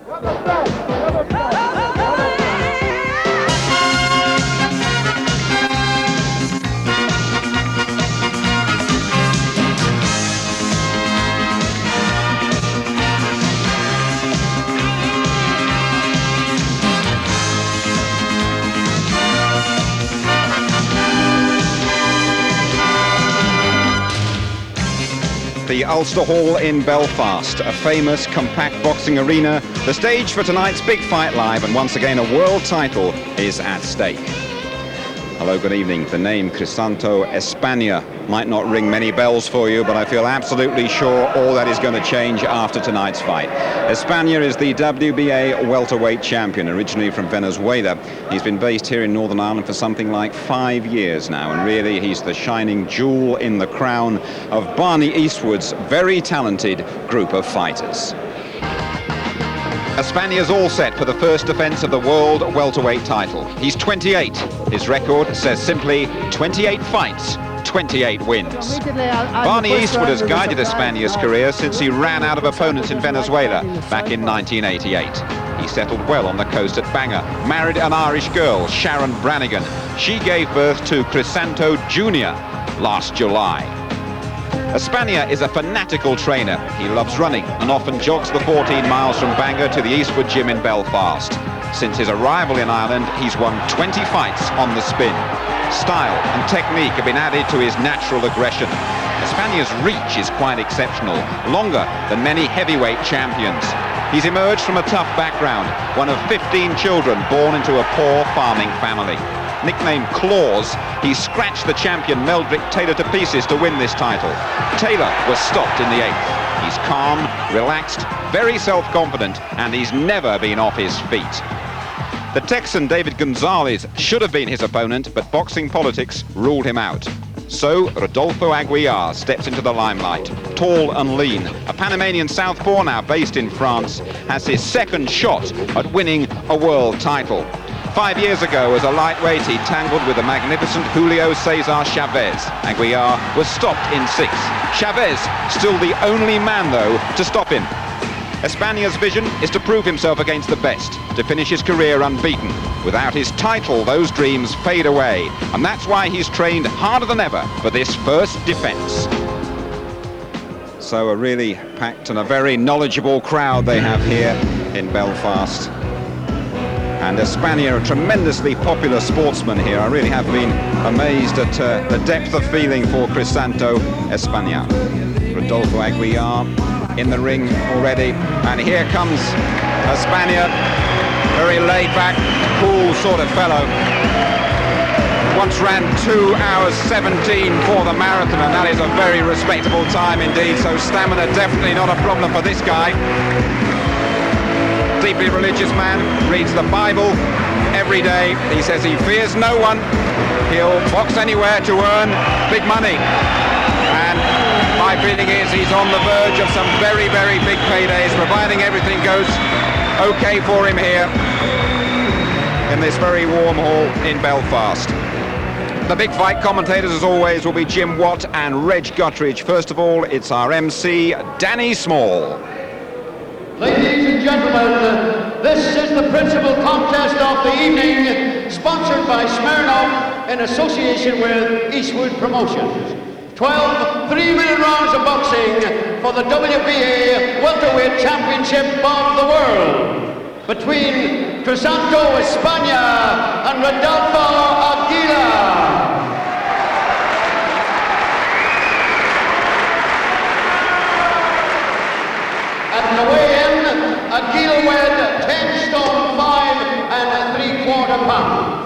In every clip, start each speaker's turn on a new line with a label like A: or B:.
A: The Ulster Hall in Belfast, a famous compact boxing arena, the stage for tonight's big fight live, and once again a world title is at stake. Hello, good evening. The name Crisanto Espana might not ring many bells for you, but I feel absolutely sure all that is going to change after tonight's fight. Espana is the WBA welterweight champion, originally from Venezuela. He's been based here in Northern Ireland for something like 5 years now, and really he's the shining jewel in the crown of Barney Eastwood's very talented group of fighters. Espana's all set for the first defence of the world welterweight title. He's 28. His record says simply 28 fights, 28 wins. Barney Eastwood has guided Espana's career since he ran out of opponents in Venezuela back in 1988. He settled well on the coast at Bangor, married an Irish girl, Sharon Brannigan. She gave birth to Crisanto Jr. last July. Espana is a fanatical trainer. He loves running and often jogs the 14 miles from Bangor to the Eastwood Gym in Belfast. Since his arrival in Ireland, he's won 20 fights on the spin. Style and technique have been added to his natural aggression. Espana's reach is quite exceptional, longer than many heavyweight champions. He's emerged from a tough background, one of 15 children born into a poor farming family. Nicknamed Claws, he scratched the champion Meldrick Taylor to pieces to win this title. Taylor was stopped in the 8th. He's calm, relaxed, very self-confident, and he's never been off his feet. The Texan David Gonzalez should have been his opponent, but boxing politics ruled him out. So Rudolfo Aguilar steps into the limelight. Tall and lean, a Panamanian southpaw now based in France, has his second shot at winning a world title. 5 years ago, as a lightweight, he tangled with the magnificent Julio Cesar Chavez. Aguilar was stopped in 6. Chavez, still the only man, though, to stop him. Espana's vision is to prove himself against the best, to finish his career unbeaten. Without his title, those dreams fade away, and that's why he's trained harder than ever for this first defence. So a really packed and a very knowledgeable crowd they have here in Belfast. And Espana, a tremendously popular sportsman here. I really have been amazed at the depth of feeling for Crisanto Espana. Rudolfo Aguilar in the ring already, and here comes Espana, very laid back, cool sort of fellow. Once ran 2 hours 17 for the marathon, and that is a very respectable time indeed, so stamina definitely not a problem for this guy. Deeply religious man, reads the Bible every day. He says he fears no one. He'll box anywhere to earn big money. And my feeling is he's on the verge of some very, very big paydays, providing everything goes okay for him here in this very warm hall in Belfast. The big fight commentators, as always, will be Jim Watt and Reg Guttridge. First of all, it's our MC, Danny Small.
B: Ladies and gentlemen, this is the principal contest of the evening, sponsored by Smirnoff in association with Eastwood Promotions. 12 3-minute rounds of boxing for the WBA welterweight championship of the world between Crisanto Espana and Rudolfo Aguilar. At the weigh-in, Aguilar weighed 10 stone 5 3/4 pounds.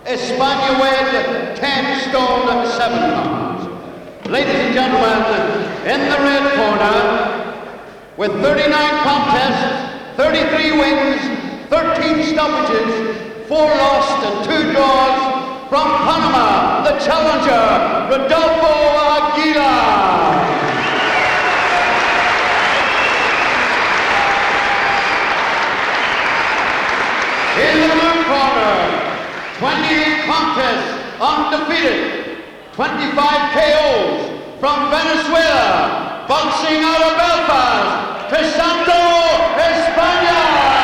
B: Espana weighed 10 stone 7 pounds. Ladies and gentlemen, in the red corner, with 39 contests, 33 wins, 13 stoppages, 4 lost and 2 draws, from Panama, the challenger, Rudolfo Aguilar. In the blue corner, 28 contests, undefeated, 25 KOs, from Venezuela, boxing out of Belfast, Crisanto Espana.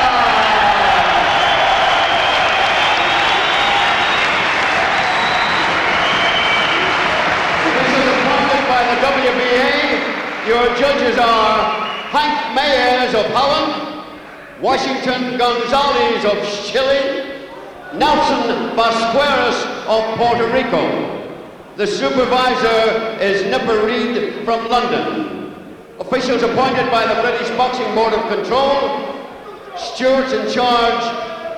B: Reyes of Holland, Washington Gonzalez of Chile, Nelson Vasquez of Puerto Rico. The supervisor is Nipper Reed from London. Officials appointed by the British Boxing Board of Control, stewards in charge,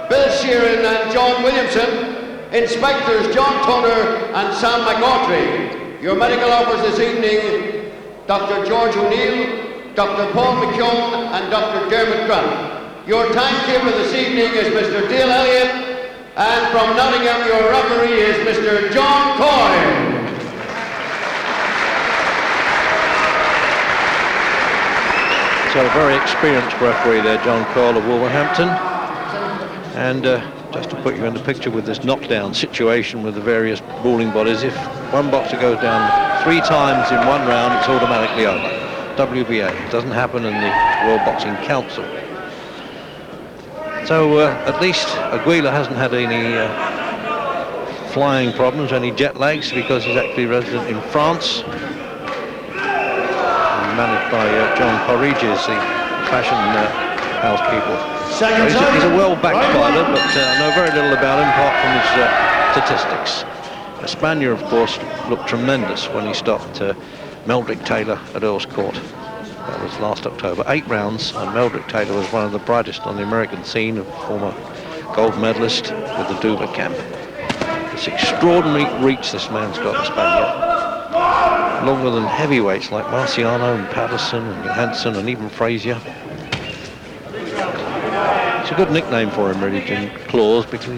B: Bill Sheeran and John Williamson, inspectors John Toner and Sam McAutry. Your medical officers this evening, Dr. George O'Neill, Dr. Paul McKeown and Dr. Dermot Grant. Your timekeeper this evening is Mr. Dale Elliott, and from Nottingham your referee is Mr. John Coyle.
C: So a very experienced referee there, John Coyle of Wolverhampton. And just to put you in the picture with this knockdown situation with the various ruling bodies, if one boxer goes down 3 times in one round, it's automatically over. WBA. It doesn't happen in the World Boxing Council. So at least Aguilar hasn't had any flying problems, any jet lags, because he's actually resident in France. Managed by John Corrigi as the fashion housekeeper. So he's a well-backed fighter, but I know very little about him apart from his statistics. Espana, of course, looked tremendous when he stopped Meldrick Taylor at Earl's Court. That was last October. 8 rounds, and Meldrick Taylor was one of the brightest on the American scene, a former gold medalist with the Duva camp. This extraordinary reach this man's got, Espana. Longer than heavyweights like Marciano and Patterson and Johansson and even Frazier. It's a good nickname for him, really, Jim Claws, because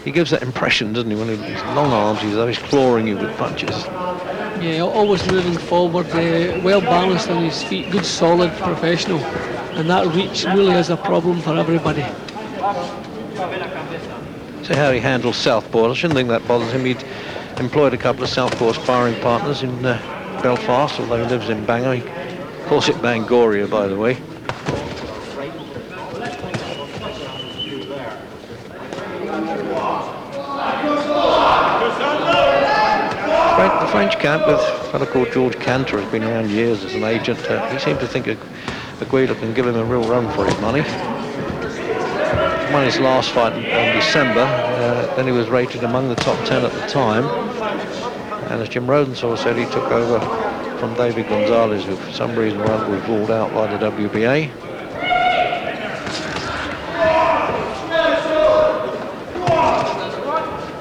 C: he gives that impression, doesn't he, when he's long arms, he's always clawing you with punches.
D: Yeah, always moving forward, well balanced on his feet, good solid professional, and that reach really is a problem for everybody.
C: See how he handles southpaws. I shouldn't think that bothers him. He'd employed a couple of southpaw sparring partners in Belfast, although he lives in Bangor. He calls it Bangoria, by the way. The French camp with a fellow called George Cantor has been around years as an agent. He seemed to think Aguilar can give him a real run for his money. He won his last fight in December. Then he was rated among the top 10 at the time. And as Jim Rodensaw said, he took over from David Gonzalez, who for some reason or other was ruled out by the WBA.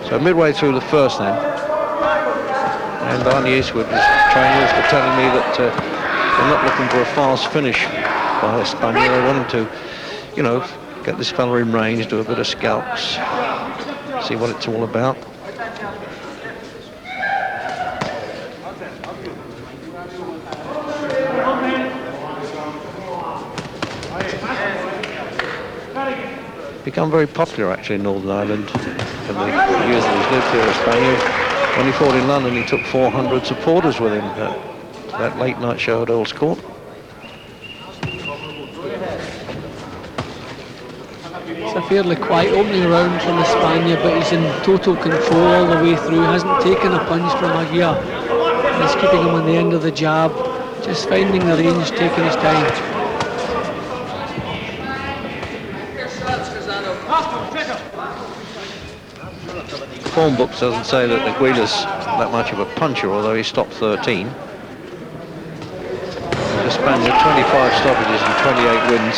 C: So midway through the first then, and Barney Eastwood's trainers were telling me that they're not looking for a fast finish by Espana. They want him to, you know, get this fella in range, do a bit of scalps, see what it's all about. Become very popular actually in Northern Ireland in the years that he's lived here in Spain. When he fought in London, he took 400 supporters with him to that late night show at Earl's Court.
D: It's a fairly quiet opening round from Espana, but he's in total control all the way through. Hasn't taken a punch from Aguilar. He's keeping him on the end of the jab, just finding the range, taking his time.
C: Form book doesn't say that Aguilar's that much of a puncher, although he stopped 13. Espana, 25 stoppages and 28 wins.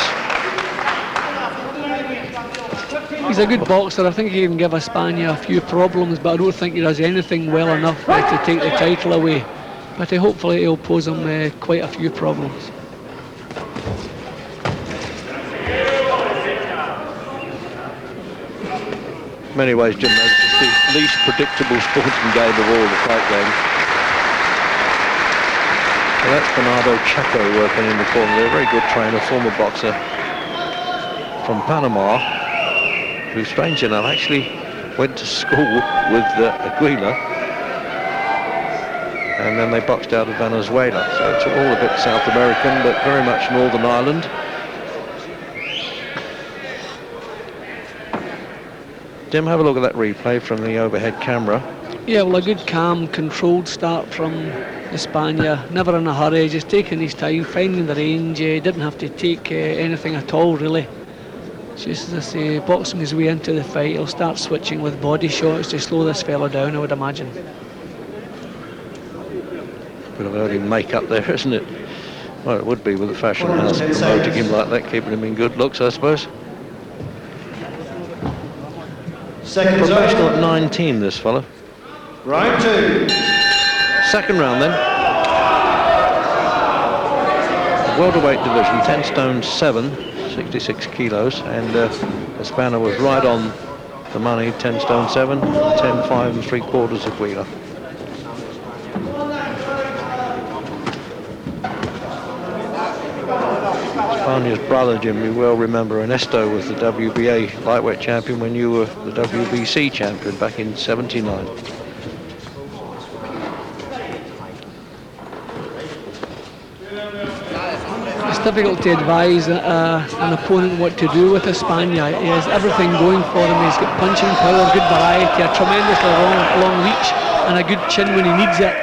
D: He's a good boxer. I think he can give Espana a few problems, but I don't think he does anything well enough to take the title away. But hopefully he'll pose him quite a few problems.
C: In many ways, Jim, it's the least predictable sporting game of all, the fight game. So that's Bernardo Chaco working in the corner. They're a very good trainer, former boxer from Panama, who, strange enough, actually went to school with Aguilar, and then they boxed out of Venezuela. So it's all a bit South American, but very much Northern Ireland. Jim, have a look at that replay from the overhead camera.
D: Yeah, well, a good, calm, controlled start from Espana. Never in a hurry, just taking his time, finding the range. Didn't have to take anything at all, really. Just as I say, boxing his way into the fight. He'll start switching with body shots to slow this fella down, I would imagine.
C: Bit of early make-up there, isn't it? Well, it would be with the fashion house promoting him like that, keeping him in good looks, I suppose. Professional at 19, this fella.
B: Round 2.
C: Second round then. Welterweight division, 10 stone 7, 66 kilos, and Espana was right on the money, 10 stone 7, 10 5 3/4 of Wheeler. Espana's brother, Jim, you well remember, Ernesto was the WBA lightweight champion when you were the WWC champion back in '79.
D: It's difficult to advise an opponent what to do with Espana. He has everything going for him. He's got punching power, good variety, a tremendously long reach, and a good chin when he needs it.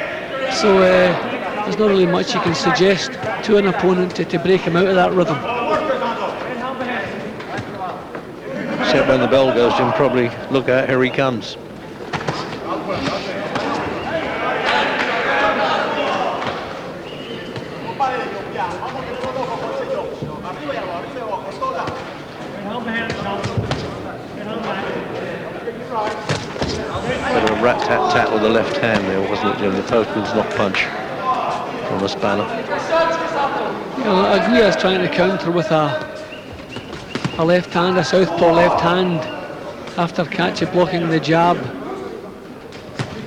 D: So there's not really much you can suggest to an opponent to break him out of that rhythm.
C: Except when the bell goes, Jim, probably look out, here he comes. Bit of a rat-tat-tat with the left hand there, wasn't it, Jim? The postman's knock punch from Espana.
D: You know, Aguilar's trying to counter with a left hand, a southpaw left hand, after catching blocking the jab.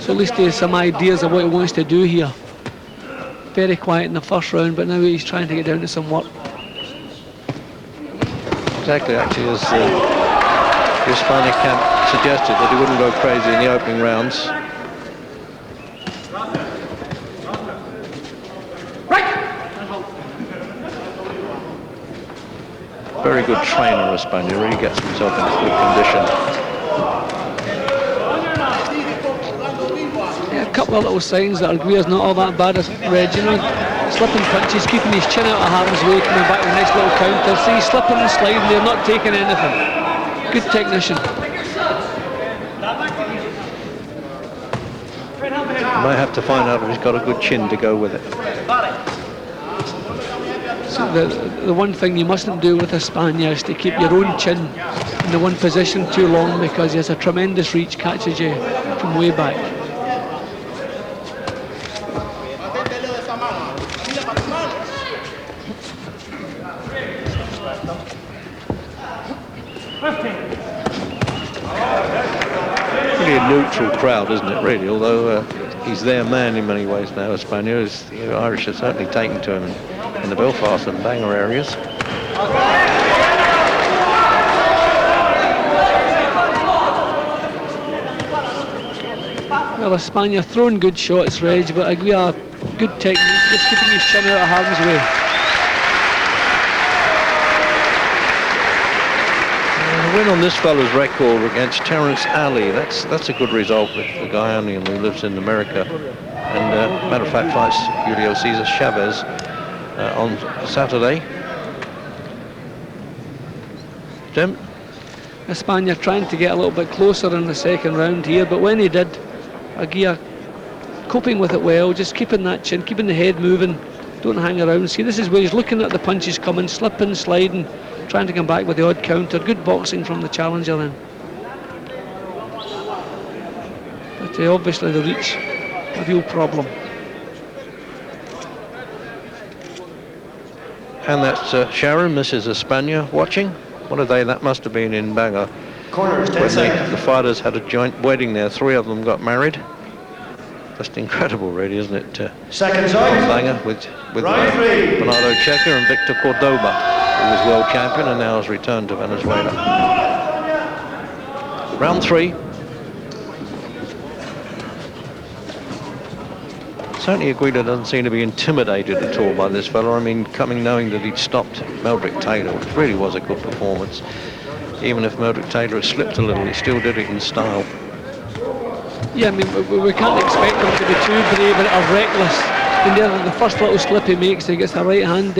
D: So at least he has some ideas of what he wants to do here. Very quiet in the first round, but now he's trying to get down to some work.
C: Exactly, actually, as the Hispanic camp suggested, that he wouldn't go crazy in the opening rounds. Very good trainer, Espana, really gets himself into good condition.
D: Yeah, a couple of little signs that Aguilar's not all that bad as Reg, you know. Slipping punches, keeping his chin out of harm's way, coming back with a nice little counter. See, slipping and sliding, they're not taking anything. Good technician.
C: Might have to find out if he's got a good chin to go with it.
D: So the one thing you mustn't do with Espana is to keep your own chin in the one position too long, because he has a tremendous reach, catches you from way back.
C: Really a neutral crowd, isn't it, really? Although he's their man in many ways now, Espana. The Irish have certainly taken to him in the Belfast and Bangor areas.
D: Well, Espana throwing good shots, Reg, but Aguilar, good technique, just keeping his chin out of harm's way.
C: Win on this fellow's record against Terence Ali. That's a good result with the Guyanian who lives in America. And matter of fact, fights Julio Cesar Chavez on Saturday. Jim?
D: Espana trying to get a little bit closer in the second round here, but when he did, Aguilar coping with it well, just keeping that chin, keeping the head moving, don't hang around. See, this is where he's looking at the punches coming, slipping, sliding, trying to come back with the odd counter. Good boxing from the challenger then. But obviously the reach, a real problem.
C: And that's Sharon, Mrs. Espana, watching. What a day that must have been in Bangor.
B: Corners, 10
C: when
B: seconds.
C: the fighters had a joint wedding there. 3 of them got married. Just incredible, really, isn't it?
B: Seconds
C: on
B: out.
C: Bangor with
B: Round 3.
C: Bernardo Checa and Victor Cordoba, who was world champion and now has returned to Venezuela. Round 3. Certainly Aguilar doesn't seem to be intimidated at all by this fellow. I mean, knowing that he'd stopped Meldrick Taylor, which really was a good performance. Even if Meldrick Taylor had slipped a little, he still did it in style.
D: Yeah, I mean, we can't expect him to be too brave or reckless. And the first little slip he makes, he gets the right hand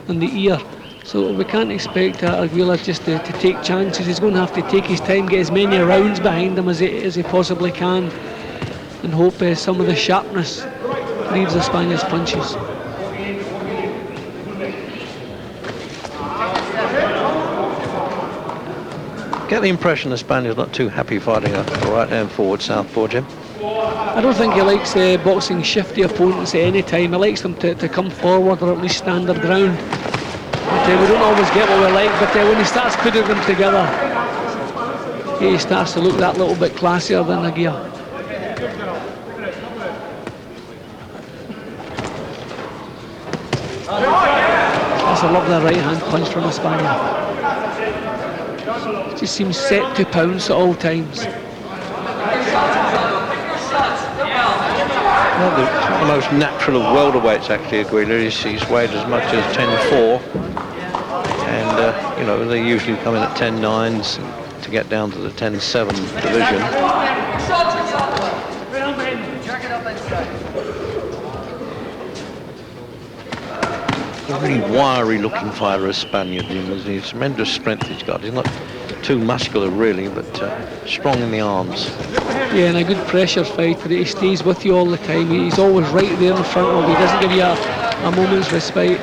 D: on the ear. So we can't expect Aguilar just to take chances. He's going to have to take his time, get as many rounds behind him as he possibly can, and hope some of the sharpness leaves Espana's punches.
C: Get the impression Espana's not too happy fighting a right-hand forward southpaw, Jim.
D: I don't think he likes boxing shifty opponents at any time. He likes them to come forward or at least stand their ground. But we don't always get what we like, but when he starts putting them together, he starts to look that little bit classier than Aguilar. That's a lovely right-hand punch from Espana. Just seems set to pounce at all times.
C: Well, the most natural of welterweights, actually, Aguilar. He's weighed as much as 10.4, and you know, they usually come in at 10.9s to get down to the 10.7 division. A really wiry-looking fighter, Espana. He's tremendous strength he's got. He's not too muscular, really, but strong in the arms.
D: Yeah, and a good pressure fighter. He stays with you all the time. He's always right there in front of you. He doesn't give you a moment's respite.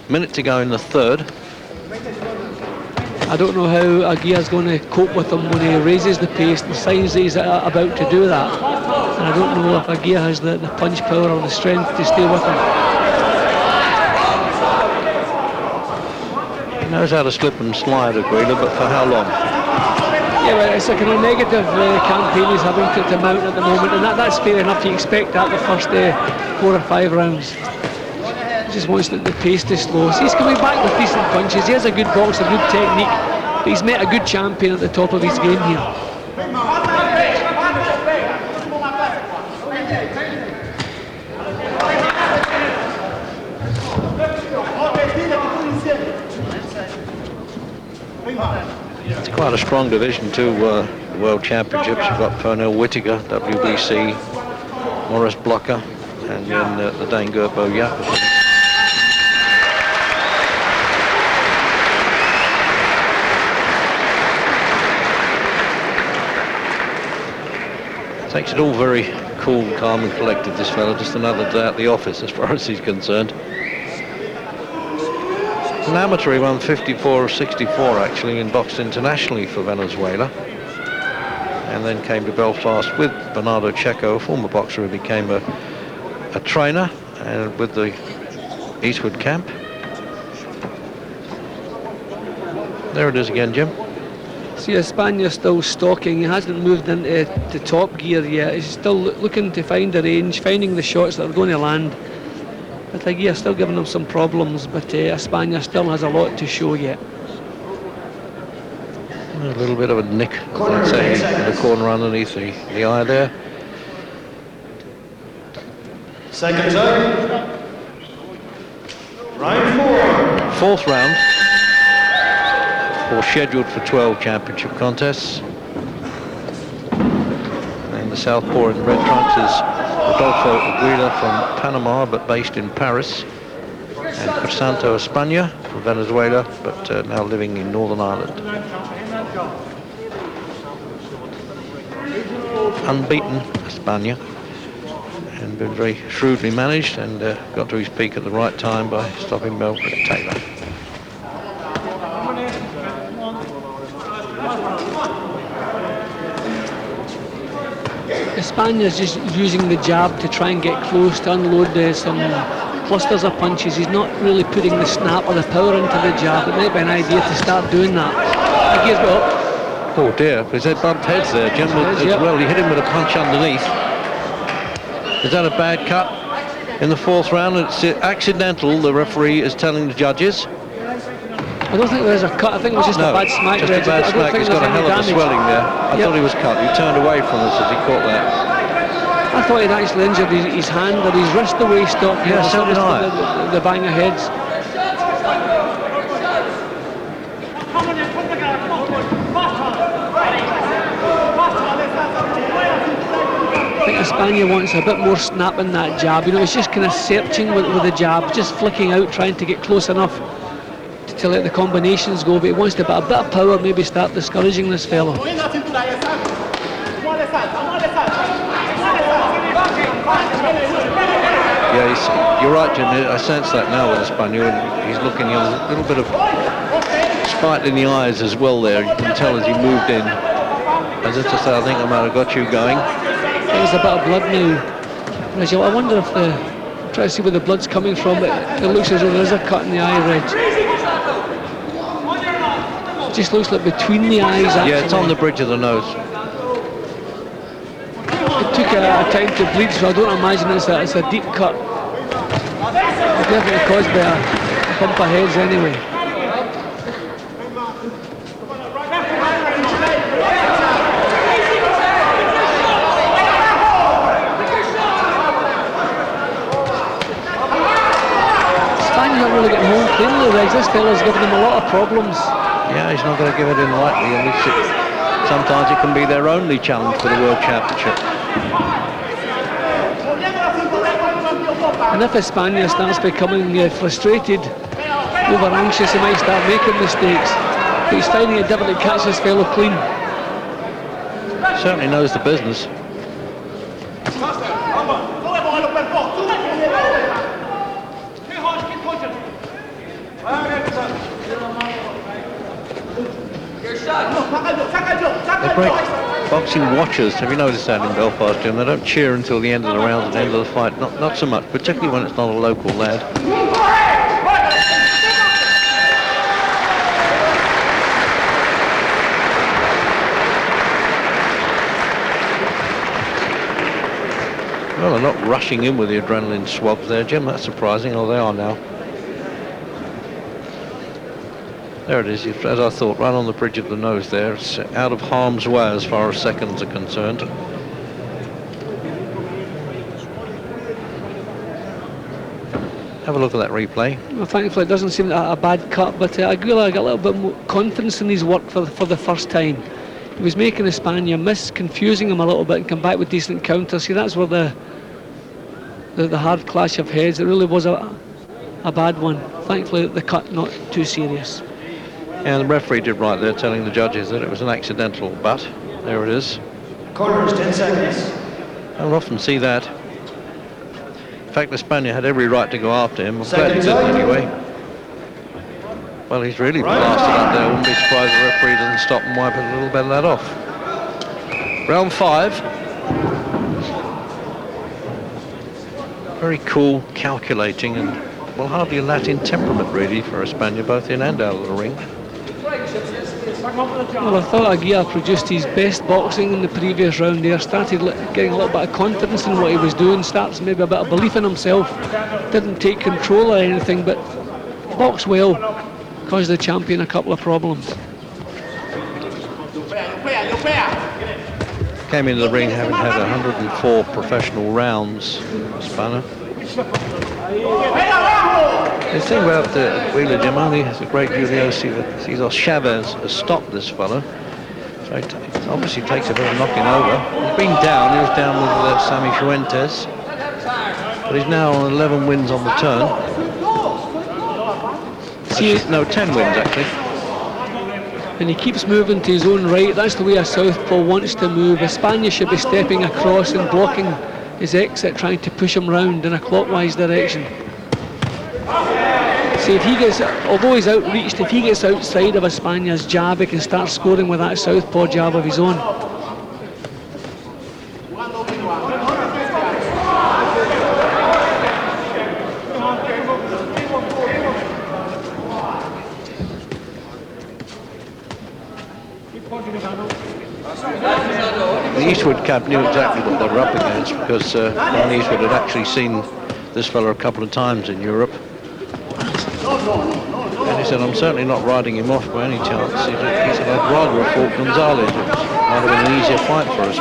C: Minute to go in the third.
D: I don't know how Aguilar's going to cope with him when he raises the pace and signs that he's about to do that. And I don't know if Aguilar has the punch power or the strength to stay with him.
C: He knows how to slip and slide, Aguilar, but for how long?
D: Yeah, well, it's a kind of negative campaign he's having to mount at the moment, and that's fair enough. You expect that the first 4 or 5 rounds. He just wants the pace to slow. So he's coming back with decent punches. He has a good box, a good technique, but he's met a good champion at the top of his game here.
C: It's quite a strong division too, World Championships. You've got Pernell Whittaker, WBC, Morris Blocker, and then the Dane Gerbo Yapper. Takes it all very cool, calm and collected, this fella. Just another day at the office as far as he's concerned. As an amateur, he won 54-64 actually and boxed internationally for Venezuela, and then came to Belfast with Bernardo Checo, a former boxer who became a trainer with the Eastwood camp. There it is again, Jim.
D: See, Espana's still stalking. He hasn't moved into top gear yet. He's still looking to find the range, finding the shots that are going to land. But Aguilar's still giving him some problems, but Espana still has a lot to show yet.
C: A little bit of a nick, I'd say, in the corner underneath the eye there.
B: Second time. Round 4.
C: Fourth round, or scheduled for 12 championship contests. And the southpaw in red trunks is Rudolfo Aguilar from Panama, but based in Paris. And Crisanto Espana from Venezuela, but now living in Northern Ireland. Unbeaten Espana, and been very shrewdly managed, and got to his peak at the right time by stopping Belfast Taylor.
D: Espana's just using the jab to try and get close to unload some clusters of punches. He's not really putting the snap or the power into the jab. It might be an idea to start doing that. Aguilar's got up.
C: Oh dear, his head bumped heads there, Jim, as well. He hit him with a punch underneath. Is that a bad cut in the fourth round? It's accidental, the referee is telling the judges.
D: I don't think there's a cut. I think it was just a bad smack.
C: Just a bad smack. He's got a hell of a swelling there. I thought he was cut. He turned away from us as he caught that.
D: I thought he'd actually injured his hand or his wrist the way he stopped.
C: Yeah, so did I.
D: The bang of heads. Espana wants a bit more snap in that jab. You know, he's just kind of searching with the jab, just flicking out, trying to get close enough to let the combinations go, but he wants to put a bit of power, maybe start discouraging this fellow.
C: Yeah, you're right, Jim. I sense that now with Espana. He's looking, a little bit of spite in the eyes as well there. You can tell as he moved in. As if to say, I think I might have got you going.
D: There's a bit of blood now. I wonder if try to see where the blood's coming from. It looks as though there is a cut in the eye, Reg. It just looks like between the eyes, actually.
C: Yeah, it's on the bridge of the nose.
D: It took a time to bleed, so I don't imagine it's a deep cut. It's definitely caused by a bump of heads anyway. Espana's not really getting home cleanly, Rex. This fella's giving him a lot of problems.
C: Yeah, he's not going to give it in lightly, and sometimes it can be their only challenge for the World Championship.
D: And if Espana starts becoming frustrated, over anxious, he might start making mistakes. But he's finding it difficult to catch this fellow clean.
C: Certainly knows the business. They're great boxing watchers. Have you noticed that in Belfast, Jim? They don't cheer until the end of the round and the end of the fight. Not so much, particularly when it's not a local lad. Well, they're not rushing in with the adrenaline swabs there, Jim. That's surprising. Oh, they are now. There it is, as I thought, right on the bridge of the nose there. It's out of harm's way as far as seconds are concerned. Have a look at that replay.
D: Well, thankfully it doesn't seem a bad cut, but Aguilar got a little bit more confidence in his work for the first time. He was making Espana miss, confusing him a little bit and come back with decent counters. See, that's where the hard clash of heads, it really was a bad one. Thankfully the cut not too serious.
C: And the referee did right there, telling the judges that it was an accidental, but there it is.
E: Corners, 10 seconds.
C: I don't often see that. In fact, Espana had every right to go after him. I'm glad he didn't anyway. Well, he's really blasted up there. I wouldn't be surprised if the referee doesn't stop and wipe a little bit of that off. Round 5. Very cool, calculating, and well, hardly a Latin temperament really for Espana, both in and out of the ring.
D: Well, I thought Aguilar produced his best boxing in the previous round there. Started getting a little bit of confidence in what he was doing. Starts maybe a bit of belief in himself. Didn't take control or anything, but boxed well. Caused the champion a couple of problems.
C: Came into the ring having had 104 professional rounds, Espana. The thing about Wheeler Jamali has a great video. Cesar Chavez has stopped this fellow. So it obviously takes a bit of knocking over. He's been down. He was down with Sammy Fuentes. But he's now on 11 wins on the turn. No, 10 wins actually.
D: And he keeps moving to his own right. That's the way a southpaw wants to move. Espana should be stepping across and blocking his exit, trying to push him round in a clockwise direction. See, if he gets, although he's outreached, if he gets outside of Espana's jab, he can start scoring with that southpaw jab of his own.
C: The Eastwood camp knew exactly what they were up against because Ron Eastwood had actually seen this fella a couple of times in Europe. And he said, I'm certainly not riding him off by any chance. He said, I'd rather have fought Gonzalez. It might have been an easier fight for us.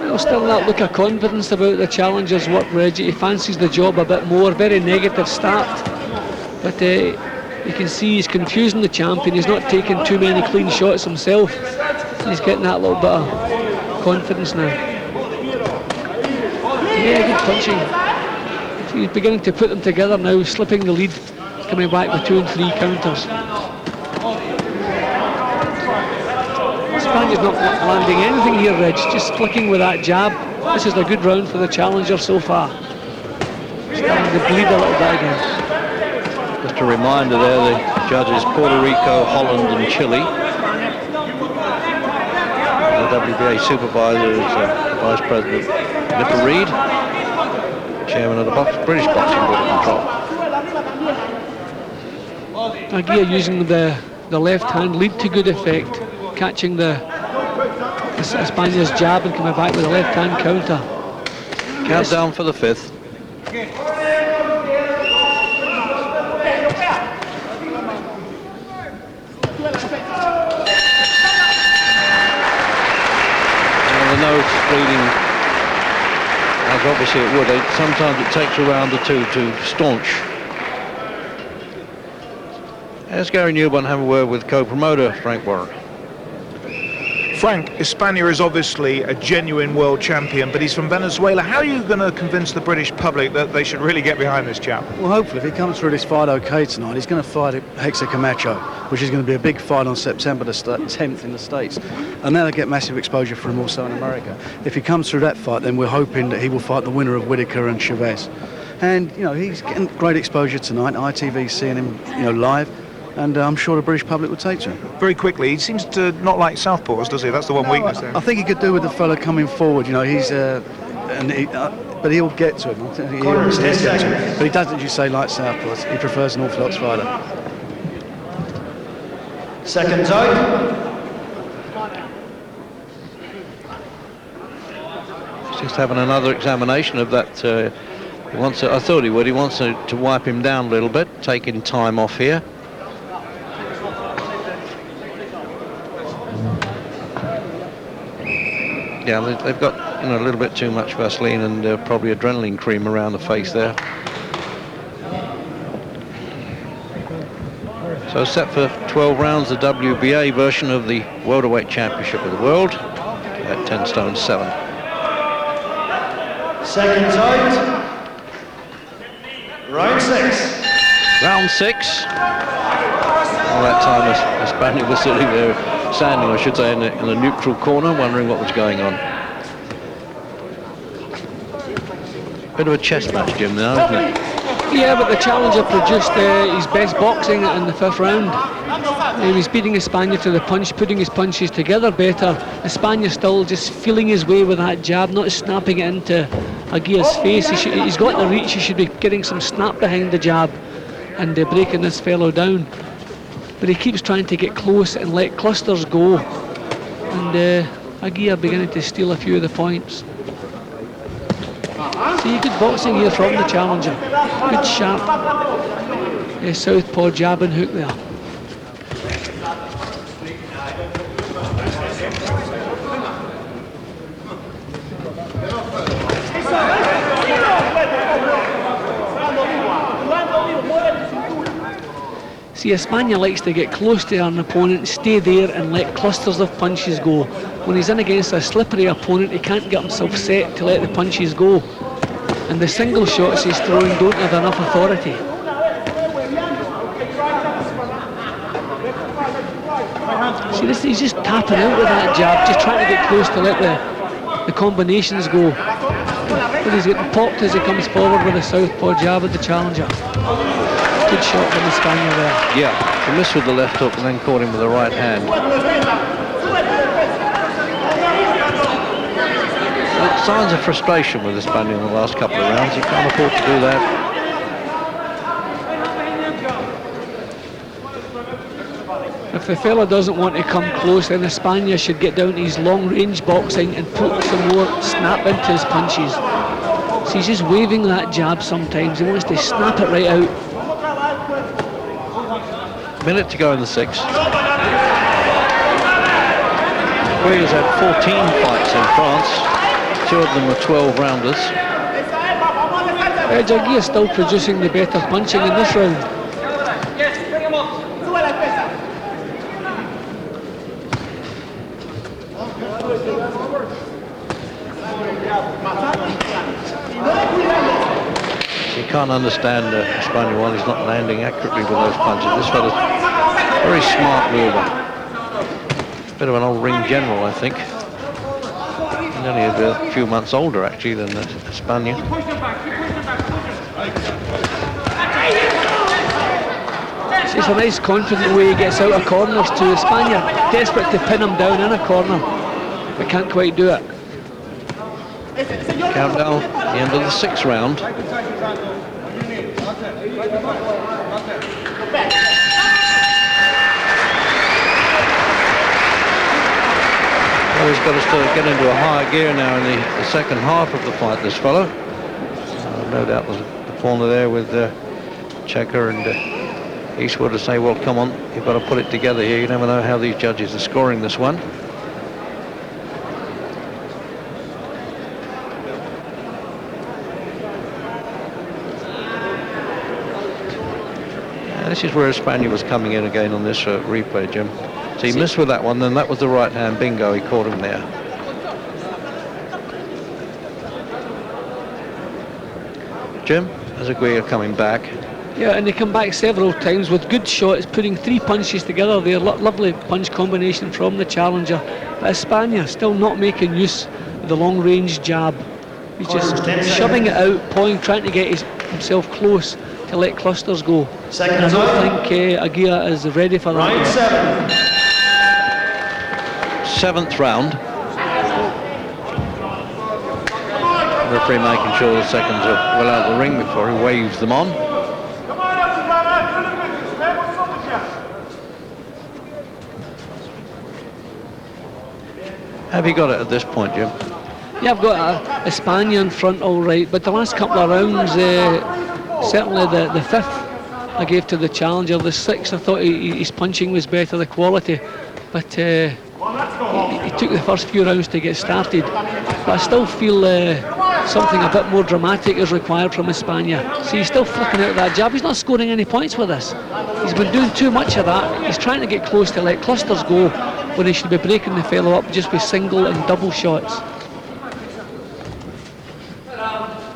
D: Well, still that look of confidence about the challenger's work, Reggie. He fancies the job a bit more. Very negative start. But you can see he's confusing the champion. He's not taking too many clean shots himself. He's getting that little bit of confidence now. Yeah, good punching. So he's beginning to put them together now, slipping the lead, coming back with 2 and 3 counters. Espana's not landing anything here, Reg, just flicking with that jab. This is a good round for the challenger so far. Starting to bleed a little bit again.
C: Just a reminder there, the judges Puerto Rico, Holland and Chile. The WBA supervisor is Vice President Nipper Reed, Chairman of the British Boxing Board of Control.
D: Aguilar using the left hand lead to good effect, catching the Espana's jab and coming back with a left hand counter.
C: Countdown for the 5th. The nose bleeding, as obviously it would. Sometimes it takes a round or two to staunch. Let's Gary Newbern have a word with co-promoter Frank Warren.
F: Frank, Espana is obviously a genuine world champion, but he's from Venezuela. How are you going to convince the British public that they should really get behind this chap?
E: Well, hopefully, if he comes through this fight okay tonight, he's going to fight Hector Camacho, which is going to be a big fight on September the 10th in the States. And then they'll get massive exposure for him also in America. If he comes through that fight, then we're hoping that he will fight the winner of Whitaker and Chavez. And, you know, he's getting great exposure tonight. ITV's seeing him, you know, live. And I'm sure the British public will take to him.
F: Very quickly, he seems to not like southpaws, does he? That's the one weakness there.
E: I think he could do with the fella coming forward. You know, he's but he'll get to him. I think he'll get to him. But he doesn't, as you say, like southpaws. He prefers an orthodox fighter.
B: Seconds out.
C: Just having another examination of that. He wants to, I thought he would. He wants to wipe him down a little bit, taking time off here. Yeah, they've got, you know, a little bit too much Vaseline and probably adrenaline cream around the face there. So set for 12 rounds, the WBA version of the welterweight championship of the world at 10 stone 7.
B: Seconds out. Round 6.
C: Round 6. All that time Espana was sitting there, standing, I should say, in a neutral corner, wondering what was going on. Bit of a chess match, Jim, now, isn't it?
D: Yeah, but the challenger produced his best boxing in the 5th round. He was beating Espana to the punch, putting his punches together better. Espana still just feeling his way with that jab, not snapping it into Aguilar's face. He's got the reach, he should be getting some snap behind the jab and breaking this fellow down. But he keeps trying to get close and let clusters go. And Aguilar beginning to steal a few of the points. See, good boxing here from the challenger. Good sharp southpaw jab and hook there. See, Espana likes to get close to an opponent, stay there and let clusters of punches go. When he's in against a slippery opponent, he can't get himself set to let the punches go. And the single shots he's throwing don't have enough authority. See, he's just tapping out with that jab, just trying to get close to let the combinations go. But he's getting popped as he comes forward with a southpaw jab at the challenger. Good shot from Espana there.
C: Yeah, he missed with the left hook and then caught him with the right hand. Signs of frustration with Espana in the last couple of rounds. He can't afford to do that.
D: If the fella doesn't want to come close, then Espana should get down to his long-range boxing and put some more snap into his punches. So he's just waving that jab sometimes. He wants to snap it right out.
C: Minute to go in the 6th. Aguilar's had 14 fights in France. 2 of them were 12 rounders.
D: Aguilar's still producing the better punching in this round.
C: can't understand Espana while he's not landing accurately with those punches. This fella's very smart mover. Bit of an old ring general, I think. He's only a few months older, actually, than Espana.
D: It's a nice, confident way he gets out of corners to Espana. Desperate to pin him down in a corner, but can't quite do it.
C: Countdown, the end of the 6th round. Well, he's got to get into a higher gear now in the second half of the fight, this fellow. No doubt there's the corner there with Checker and Eastwood to say, well, come on, you've got to put it together here. You never know how these judges are scoring this one. This is where Espana was coming in again on this replay, Jim. So he missed with that one, then that was the right hand. Bingo, he caught him there. Jim, as Aguilar coming back.
D: Yeah, and they come back several times with good shots, putting 3 punches together there. Lovely punch combination from the challenger. But Espana still not making use of the long-range jab. He's just shoving it out, trying to get himself close to let clusters go. And I don't think Aguilar is ready for that.
B: Round 7.
C: 7th round. The referee making sure the seconds are well out of the ring before he waves them on. Have you got it at this point, Jim?
D: Yeah, I've got Espana in front all right, but the last couple of rounds, certainly the 5th I gave to the challenger. The 6th I thought his punching was better, the quality, but he took the first few rounds to get started. But I still feel something a bit more dramatic is required from Espana. See, he's still flicking out that jab. He's not scoring any points with this. He's been doing too much of that. He's trying to get close to let clusters go when he should be breaking the fellow up just with single and double shots.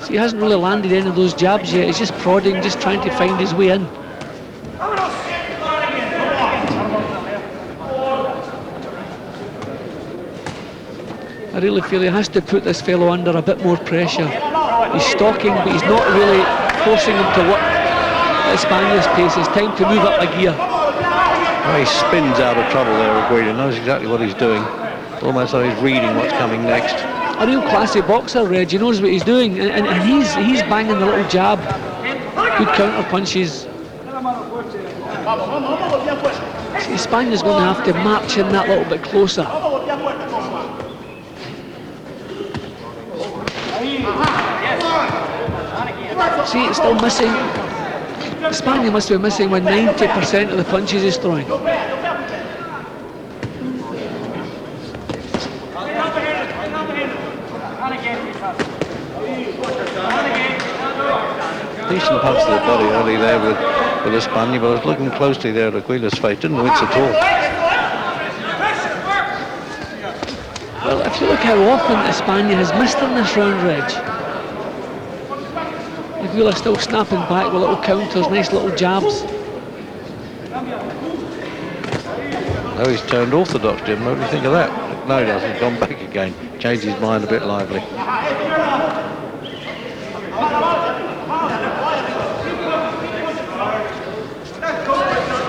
D: See, he hasn't really landed any of those jabs yet. He's just prodding, just trying to find his way in. I really feel he has to put this fellow under a bit more pressure. He's stalking, but he's not really forcing him to work at Espana's pace. It's time to move up a gear.
C: Well, he spins out of trouble there, Aguilar. Knows exactly what he's doing. Almost like he's reading what's coming next.
D: A real classy boxer, Reg. He knows what he's doing, and he's banging the little jab. Good counter punches. See, Espana's going to have to march in that little bit closer. See, it's still missing. Espana must be missing when 90% of the punches he's throwing.
C: Decent punch to the body early there with Espana, but I was looking closely there at Aguilar's face. Didn't wince at all.
D: Well, if you look how often Espana has missed in this round, Reg. Aguilar still snapping back with little counters, nice little jabs.
C: Oh, he's turned orthodox, Jim. What do you think of that? No, he doesn't. He's gone back again. Changed his mind a bit lively.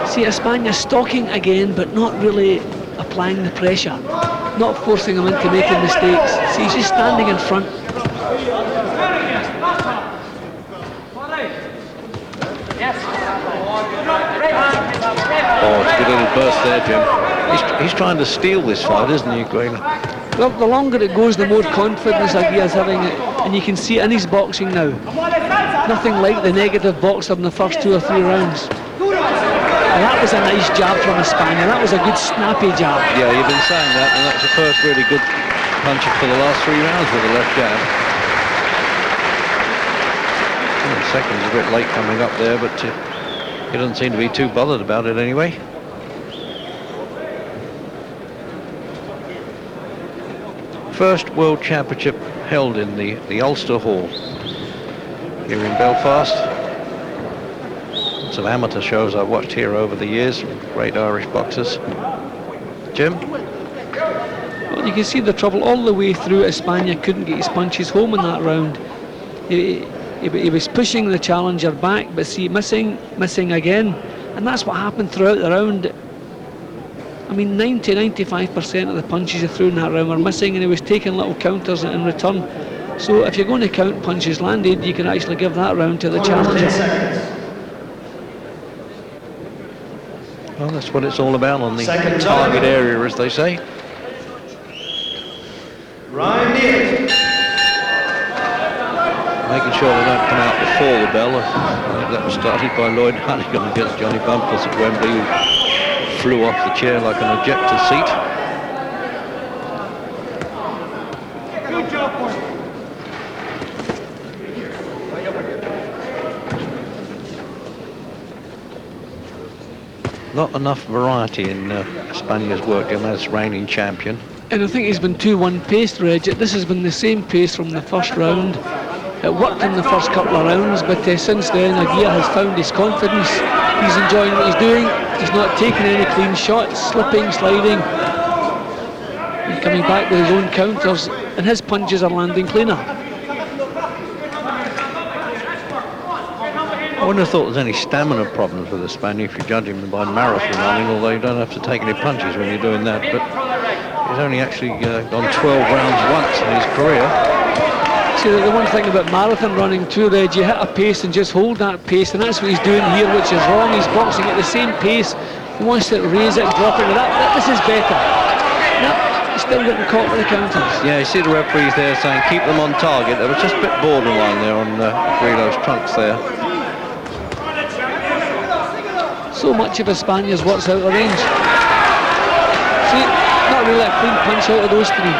D: See, Espana stalking again, but not really applying the pressure. Not forcing him into making mistakes. See, he's just standing in front.
C: Oh, it's a good little burst there, Jim. He's trying to steal this fight, isn't he, Aguilar?
D: Well, the longer it goes, the more confidence Aguilar's having, and you can see it in his boxing now. Nothing like the negative boxer in the first 2 or 3 rounds. And that was a nice jab from Espana. That was a good snappy jab.
C: Yeah, you've been saying that, and that's the first really good punch for the last 3 rounds with the left jab. The second's a bit late coming up there, but he doesn't seem to be too bothered about it anyway. First World Championship held in the Ulster Hall. here in Belfast. Some amateur shows I've watched here over the years, great Irish boxers. Jim?
D: Well, you can see the trouble all the way through. Espana couldn't get his punches home in that round. He was pushing the challenger back, but see, missing again. And that's what happened throughout the round. I mean, 90-95% of the punches he threw in that round were missing, and he was taking little counters in return. So if you're going to count punches landed, you can actually give that round to the challenger.
C: Well, that's what it's all about on the target area, as they say. Making sure they don't come out before the bell. I think that was started by Lloyd Hannigan against Johnny Bumpers at Wembley, who flew off the chair like an ejector seat. Not enough variety in Espana's work as reigning champion.
D: And I think he's been 2-1 paced, Reg. This has been the same pace from the first round. It worked in the first couple of rounds, but since then Aguilar has found his confidence. He's enjoying what he's doing. He's not taking any clean shots, slipping, sliding. He's coming back with his own counters, and his punches are landing cleaner.
C: I wouldn't have thought there's any stamina problems with the Spaniard if you judge him by marathon running, although you don't have to take any punches when you're doing that. But he's only actually gone 12 rounds once in his career.
D: See, the one thing about marathon running too, Reg, you hit a pace and just hold that pace, and that's what he's doing here, which is wrong. He's boxing at the same pace. He wants to raise it and drop it. This is better. No, he's still getting caught with the counters.
C: Yeah, you see the referees there saying keep them on target. There was just a bit borderline there on Grillo's trunks there.
D: So much of Espana's work's out of range. See, not really a clean punch out of those three.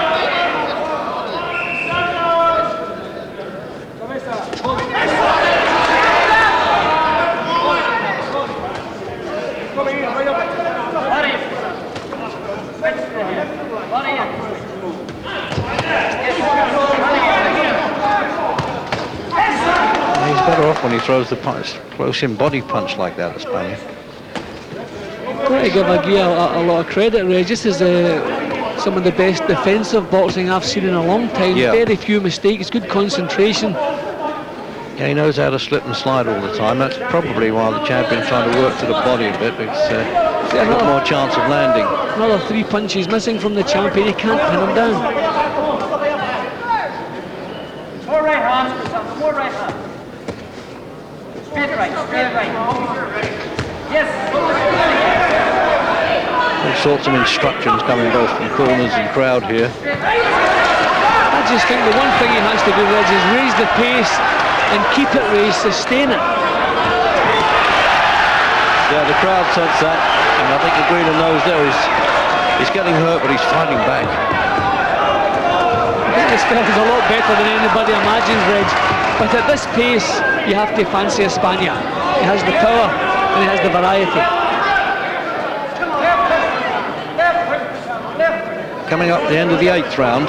C: He's better off when he throws the punch, close-in body punch like that, Espana.
D: Got to give Aguilar a lot of credit, Ray. This is some of the best defensive boxing I've seen in a long time.
C: Yeah.
D: Very few mistakes, good concentration.
C: Yeah, he knows how to slip and slide all the time. That's probably why the champion's trying to work to the body a bit, because he's got more chance of landing.
D: Another 3 punches missing from the champion. He can't pin him down.
G: More right hand, more right hand. Straight right, straight right. Yes.
C: All sorts of instructions coming both from corners and crowd here.
D: I just think the one thing he has to do, Reg, is raise the pace and keep it raised, sustain it.
C: Yeah, the crowd sense that, and I think Aguilar knows there he's getting hurt, but he's fighting back.
D: I think this fella's a lot better than anybody imagines, Reg. But at this pace, you have to fancy Espana. He has the power and he has the variety.
C: Coming up the end of the 8th round.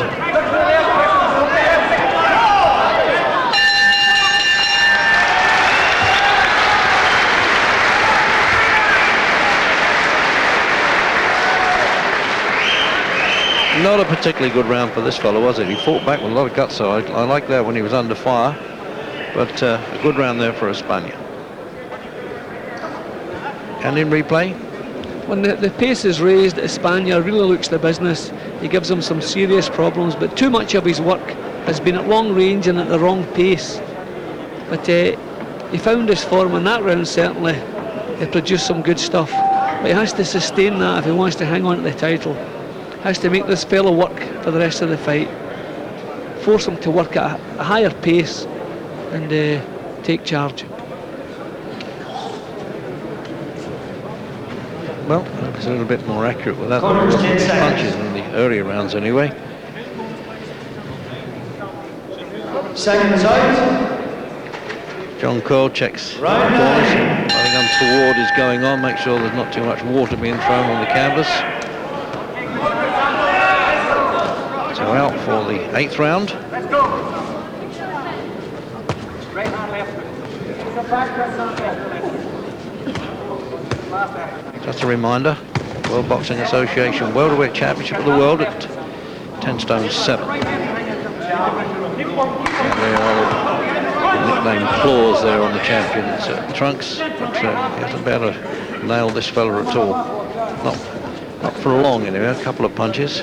C: Not a particularly good round for this fellow, was it? He fought back with a lot of guts, so I like that when he was under fire. But a good round there for Espana. And in replay?
D: When the pace is raised, Espana really looks the business. He gives him some serious problems, but too much of his work has been at long range and at the wrong pace. But he found his form in that round, certainly. He produced some good stuff. But he has to sustain that if he wants to hang on to the title. Has to make this fellow work for the rest of the fight. Force him to work at a higher pace and take charge.
C: Well, he's a little bit more accurate with that punches in the earlier rounds anyway.
B: Seconds out.
C: John Cole checks the corners. I think untoward is going on. Make sure there's not too much water being thrown on the canvas. So out for the 8th round.
G: Let's go. Right hand, left.
C: Just a reminder, World Boxing Association Welterweight Championship of the World at 10 stone 7. There are nicknamed claws there on the champion's trunks, but he hasn't been able to nail this fella at all. Not for long anyway, a couple of punches.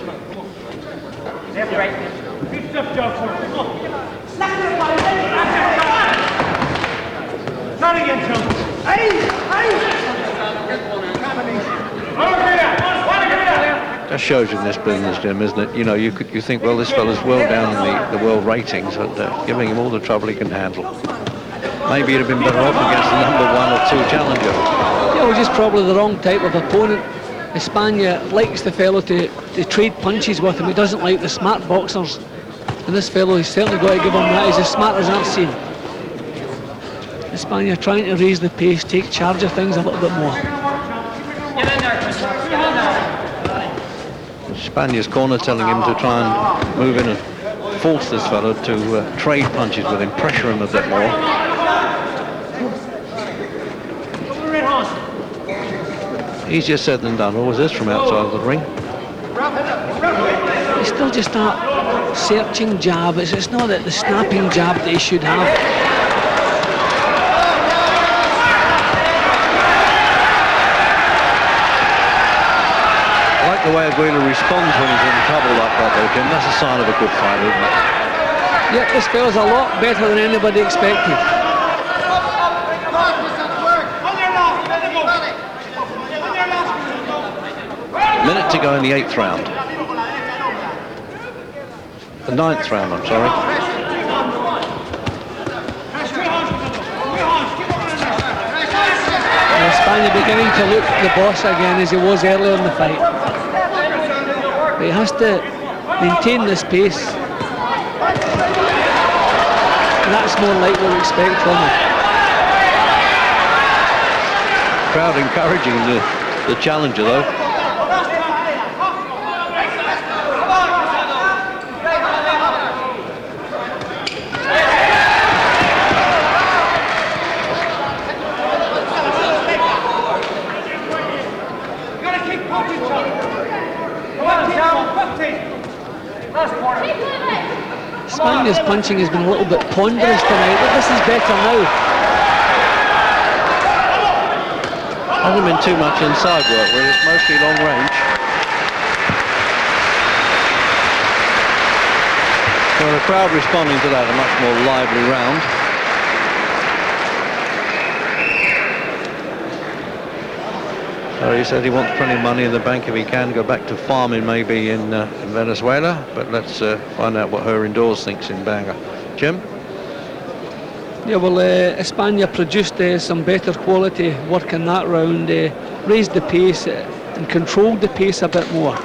G: Not again, Jones.
C: That shows you in this business, Jim, isn't it? You know, you think, well, this fella's well down in the world ratings, but giving him all the trouble he can handle. Maybe he'd have been better off against the number 1 or 2 challenger.
D: Yeah, well, just probably the wrong type of opponent. Espana likes the fellow to trade punches with him. He doesn't like the smart boxers. And this fellow, he's certainly got to give him that. He's as smart as I've seen. Espana trying to raise the pace, take charge of things a little bit more.
G: Get in there, Chris. Get in there.
C: Espana's corner telling him to try and move in and force this fellow to trade punches with him, pressure him a bit more. Easier said than done. What was this from outside of the ring?
D: It's still just that searching jab. It's not the snapping jab that he should have.
C: I like the way Aguilar responds when he's in trouble like that, though, Jim. That's a sign of a good fight, isn't it?
D: Yeah, this fella's a lot better than anybody expected.
C: Minute to go in the 8th round. The 9th round, I'm sorry.
D: Espana beginning to look the boss again as he was earlier in the fight. But he has to maintain this pace. And that's more like what we expect from him.
C: Crowd encouraging the challenger, though.
D: Espana's punching has been a little bit ponderous tonight, but this is better now.
C: Hasn't been too much inside work, really. It's mostly long range. Well, the crowd responding to that, a much more lively round. So he said he wants plenty of money in the bank if he can go back to farming maybe in Venezuela, but let's find out what her indoors thinks in Bangor. Jim?
D: Yeah, well, Espana produced some better quality work in that round, raised the pace and controlled the pace a bit more.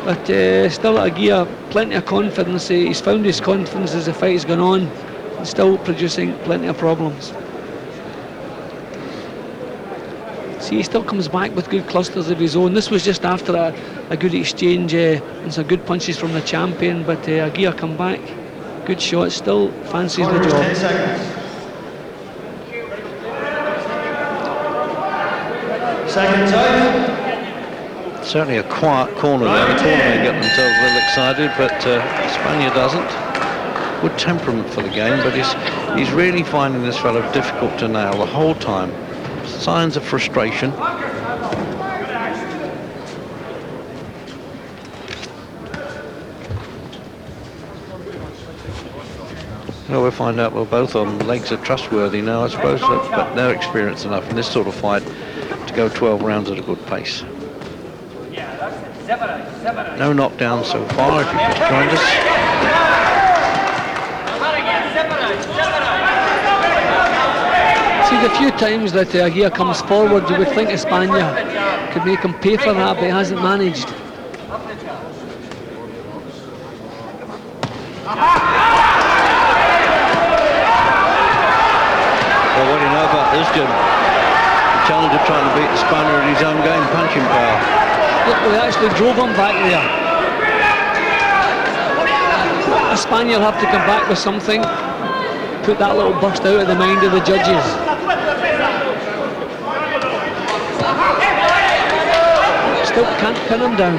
D: But still Aguilar, plenty of confidence. He's found his confidence as the fight has gone on, and still producing plenty of problems. See, he still comes back with good clusters of his own. This was just after a good exchange and some good punches from the champion, but Aguilar come back, good shots, still fancies the job.
B: 10 seconds. Seconds out.
C: Certainly a quiet corner there. The corner may get themselves a little excited, but Espana doesn't. Good temperament for the game, but he's really finding this fellow difficult to nail the whole time. Signs of frustration. Well, we'll find out. Well, both of them legs are trustworthy now, I suppose, but they're experienced enough in this sort of fight to go 12 rounds at a good pace. No knockdowns so far, if you've just joined us.
D: See, the few times that Aguilar comes forward, you would think Espana could make him pay for that, but he hasn't managed.
C: Well, what do you know about this, Jim? The challenger trying to beat Espana at his own game, punching power.
D: Look, we actually drove him back there. Espana will have to come back with something. put that little burst out of the mind of the judges. Still can't pin him down.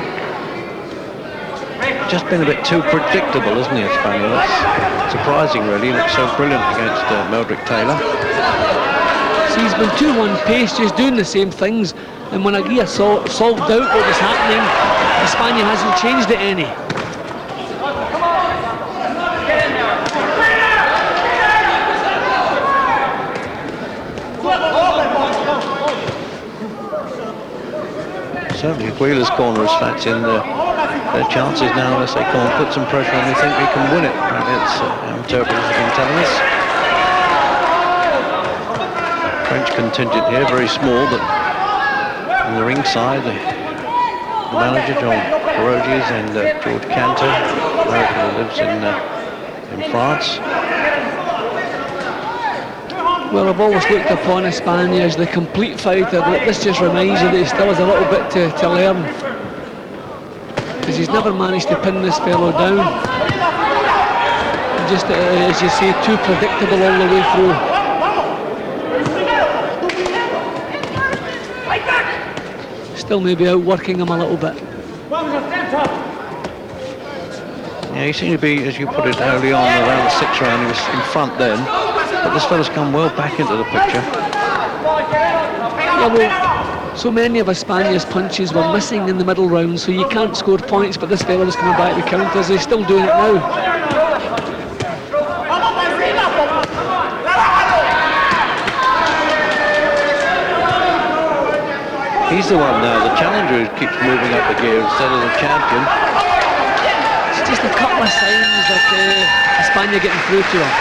C: Just been a bit too predictable, isn't he, Espana? That's surprising, really. He looks so brilliant against Meldrick Taylor.
D: See, he's been 2-1 pace, just doing the same things. And when Aguilar solved out what was happening, Espana hasn't changed it any.
C: Certainly Aguilar's corner is fancying their chances now, unless they can't put some pressure on. They think they can win it. Apparently it's our interpreters have been telling us. French contingent here, very small, but on the ringside, the manager John Caroges and George Cantor, American who lives in France.
D: Well, I've always looked upon Espana as the complete fighter, but this just reminds you that he still has a little bit to learn. Because he's never managed to pin this fellow down. And just, as you say, too predictable all the way through. Still maybe outworking him a little bit.
C: Yeah, he seemed to be, as you put it, early on, around the 6th round, he was in front then. But this fella's come well back into the picture.
D: Yeah, well, so many of Espana's punches were missing in the middle round, so you can't score points, but this fella was coming back with counters. He's still doing it now.
C: He's the one now, the challenger, who keeps moving up the gear instead of the champion.
D: It's just a couple of signs that Espana getting through to him.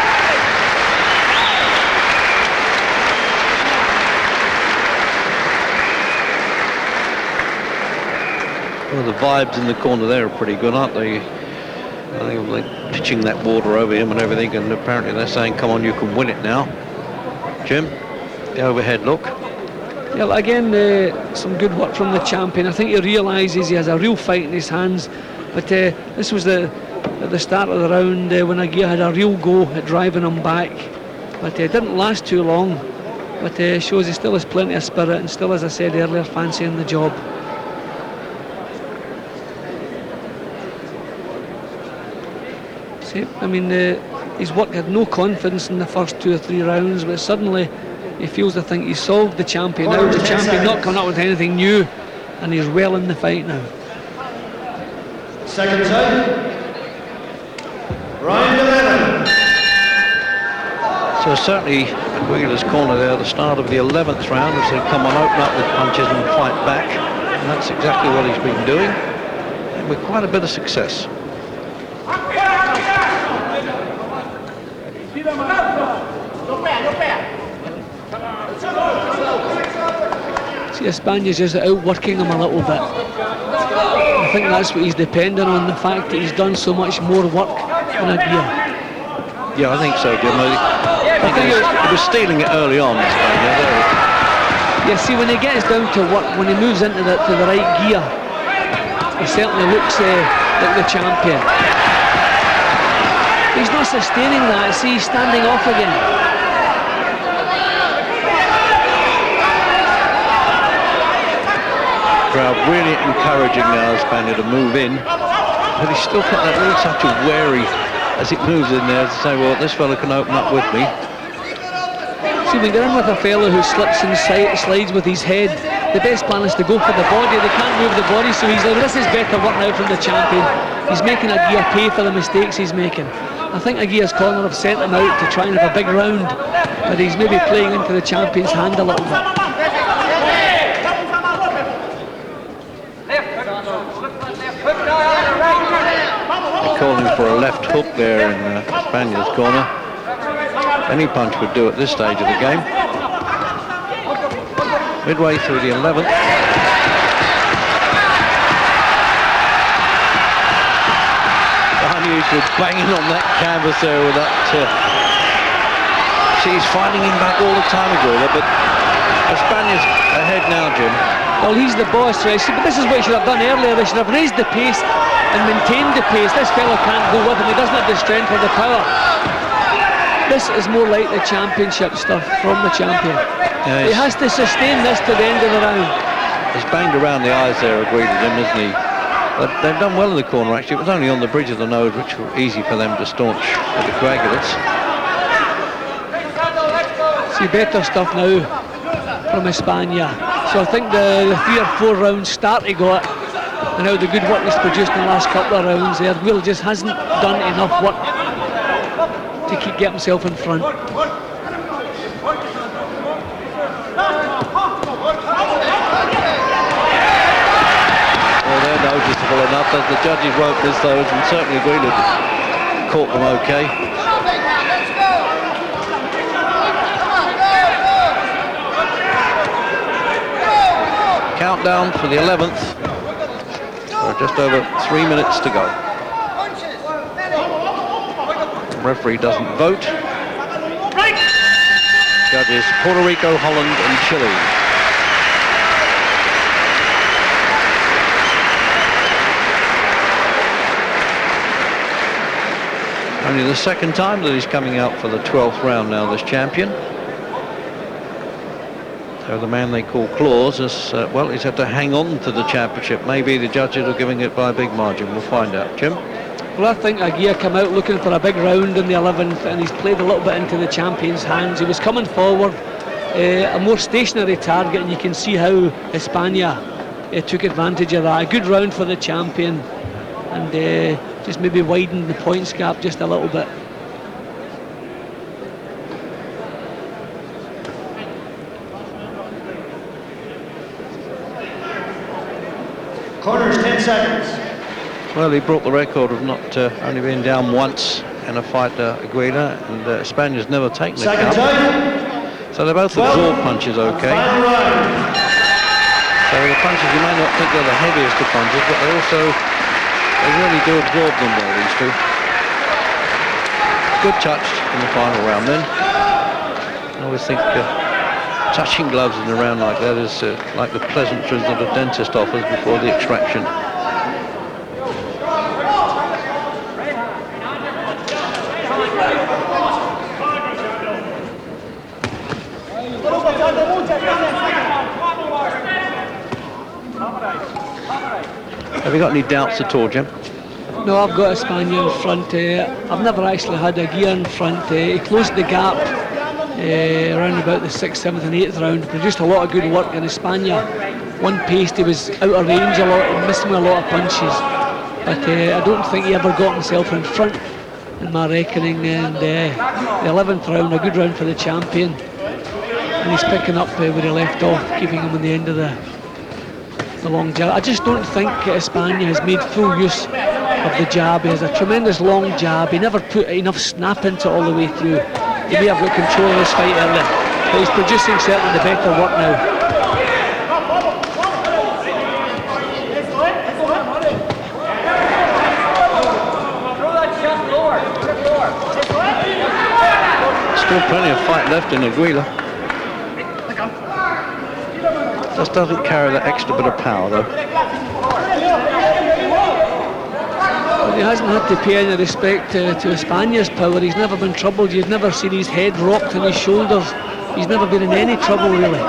C: Well, the vibes in the corner there are pretty good, aren't they? I think they're pitching that water over him and everything, and apparently they're saying, come on, you can win it now. Jim, the overhead look.
D: Yeah, again, some good work from the champion. I think he realises he has a real fight in his hands, but this was at the start of the round when Aguilar had a real go at driving him back, but it didn't last too long, but shows he still has plenty of spirit and still, as I said earlier, fancying the job. I mean, his work had no confidence in the first 2 or 3 rounds, but suddenly he feels I think he's solved the champion now. The champion not coming up with anything new, and he's well in the fight now.
B: Second side, round 11.
C: So certainly Aguilar's corner there, the start of the 11th round, as they come on, open up with punches and fight back, and that's exactly what he's been doing, and with quite a bit of success.
D: See, Espana's just outworking him a little bit. I think that's what he's depending on, the fact that he's done so much more work than Aguilar.
C: Yeah, I think so, Jim. I think he was stealing it early on, Espana.
D: Yeah, see, when he gets down to work, when he moves into the right gear, he certainly looks like the champion. He's not sustaining that. See, he's standing off again.
C: Crowd really encouraging now Espana to move in, but he's still got that little touch of wary as it moves in there to say, well, this fella can open up with me.
D: See, when you're in with a fella who slips and slides with his head, the best plan is to go for the body. They can't move the body so easily. This is better work now from the champion. He's making Aguilar pay for the mistakes he's making. I think Aguilar's corner have sent him out to try and have a big round, but he's maybe playing into the champion's hand a little bit.
C: They're calling for a left hook there in Espana's corner. Any punch would do at this stage of the game. Midway through the 11th. Unusual banging on that canvas there with that. She's fighting him back all the time, Aguilar, but Espana's ahead now, Jim.
D: Well, he's the boss, right? But this is what he should have done earlier. They should have raised the pace and maintained the pace. This fellow can't go with him. He doesn't have the strength or the power. This is more like the championship stuff from the champion. He has to sustain this to the end of the round.
C: He's banged around the eyes there, agreed with him, isn't he? But they've done well in the corner, actually. It was only on the bridge of the nose, which was easy for them to staunch with the coagulates.
D: See better stuff now from Espana. So I think the 3 or 4 rounds start he got, and now the good work he's produced in the last couple of rounds there. Will just hasn't done enough work to get himself in front.
C: They're noticeable enough that the judges won't miss those, and certainly Aguilar caught them okay. Countdown for the 11th. Just over 3 minutes to go. The referee doesn't vote. Judges Puerto Rico, Holland and Chile. Only the second time that he's coming out for the 12th round now, this champion. So the man they call Claus has, well, he's had to hang on to the championship. Maybe the judges are giving it by a big margin. We'll find out. Jim?
D: Well, I think Aguilar came out looking for a big round in the 11th, and he's played a little bit into the champion's hands. He was coming forward, a more stationary target, and you can see how Espana took advantage of that. A good round for the champion, and just maybe widened the points gap just a little bit.
B: Corners, 10 seconds.
C: Well, he broke the record of not only being down once in a fight, Aguilar, and Espana's never taken a count. So they both absorb punches okay. So the punches, you may not think they're the heaviest of punches, but they really do absorb them well, these two. Good touch in the final round then. I always think touching gloves in a round like that is like the pleasantries that a dentist offers before the extraction. Have you got any doubts at all, Jim?
D: No, I've got Espana in front. I've never actually had Aguilar in front. He closed the gap around about the 6th, 7th and 8th round. Produced a lot of good work in Espana. One paced, he was out of range a lot, missing a lot of punches. But I don't think he ever got himself in front, in my reckoning. And the 11th round, a good round for the champion. And he's picking up where he left off, keeping him on the end of the long jab. I just don't think Espana has made full use of the jab. He has a tremendous long jab. He never put enough snap into it all the way through. He may have got control of this fight earlier, but he's producing certainly the better work now.
C: Still plenty of fight left in Aguilar. Just doesn't carry that extra bit of power though.
D: Well, he hasn't had to pay any respect to Espana's power. He's never been troubled. You've never seen his head rocked on his shoulders. He's never been in any trouble really.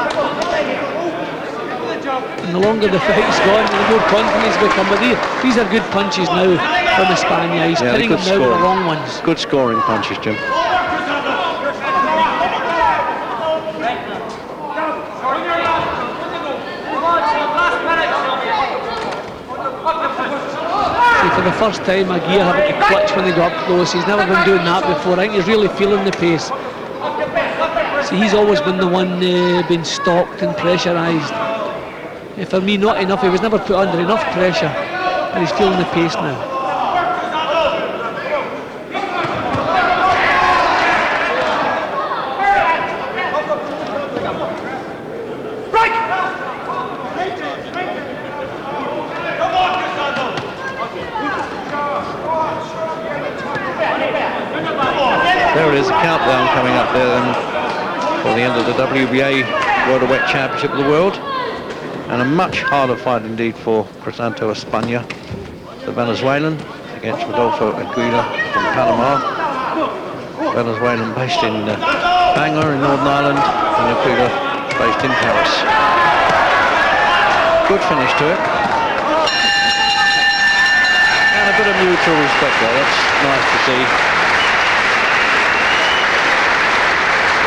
D: And the longer the fight's gone, the more confident he's become. But these are good punches now from Espana. He's pinning them now with the wrong ones.
C: Good scoring punches, Jim.
D: For the first time, Aguilar having to clutch when they go up close. He's never been doing that before. I think he's really feeling the pace. See, he's always been the one being stalked and pressurised. For me, not enough. He was never put under enough pressure, and he's feeling the pace now.
C: There it is, a countdown coming up there then for the end of the WBA Welterweight Championship of the World. And a much harder fight indeed for Crisanto Espana, the Venezuelan, against Rudolfo Aguilar from Panama. Venezuelan based in Bangor in Northern Ireland, and Aguilar based in Paris. Good finish to it. And a bit of mutual respect there, that's nice to see.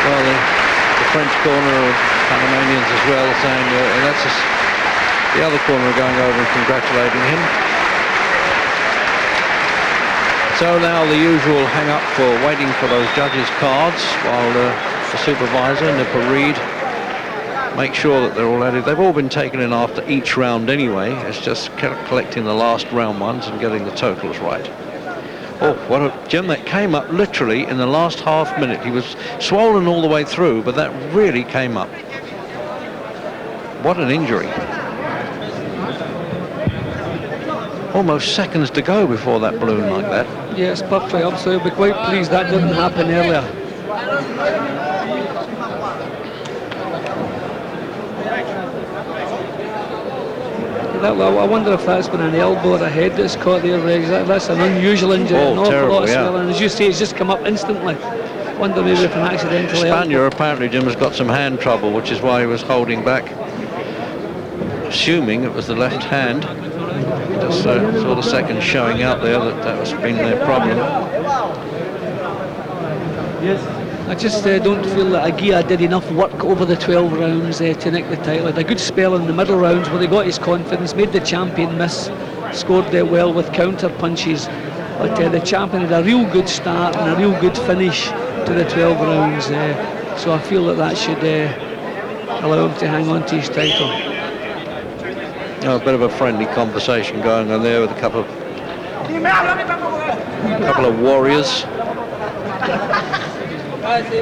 C: Well, the French corner of Panamanians as well, saying that's the other corner going over and congratulating him. So now the usual hang-up for waiting for those judges' cards while the supervisor, Nipper Reed, make sure that they're all added. They've all been taken in after each round anyway. It's just collecting the last round ones and getting the totals right. Oh, what a gem that came up literally in the last half minute. He was swollen all the way through, but that really came up. What an injury. Almost seconds to go before that balloon like that.
D: Yes, perfectly up, so I'll be quite pleased that didn't happen earlier. I wonder if that's been an elbow or a head that's caught there, Regs. That's an unusual injury.
C: Oh,
D: an awful
C: terrible,
D: lot of
C: yeah.
D: swelling. And as you say, it's just come up instantly. Wonder maybe if an accidental
C: Espana apparently, Jim, has got some hand trouble, which is why he was holding back, assuming it was the left hand. Just saw the second showing out there that was been their problem.
D: I just don't feel that Aguilar did enough work over the 12 rounds to nick the title. He had a good spell in the middle rounds where he got his confidence, made the champion miss, scored well with counter punches. But the champion had a real good start and a real good finish to the 12 rounds. So I feel that should allow him to hang on to his title.
C: A bit of a friendly conversation going on there with a couple of warriors.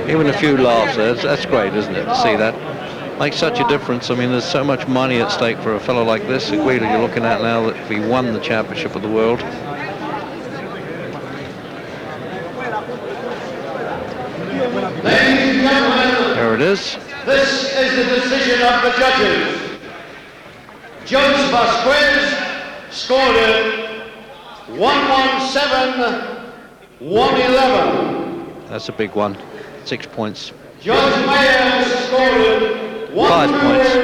C: Even a few laughs there. That's great, isn't it, to see that? Makes such a difference. I mean, there's so much money at stake for a fellow like this. Aguilar, you're looking at now that if he won the championship of the world.
B: Ladies and gentlemen,
C: There it is.
B: this is the decision of the judges. Judge Vasquez scored it 117-111.
C: That's a big one. 6 points.
B: Judge Mayer scored it
C: 5 points.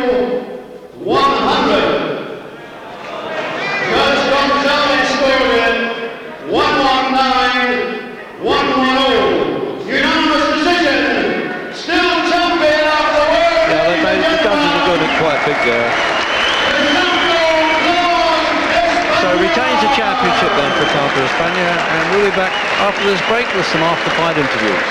B: 100. Judge Gonzalez scored it 119-110. Unanimous decision. Still champion of the world.
C: Yeah, the judges are doing it quite big there. So retains the championship then for Crisanto Espana, and we'll be back after this break with some after-fight interviews.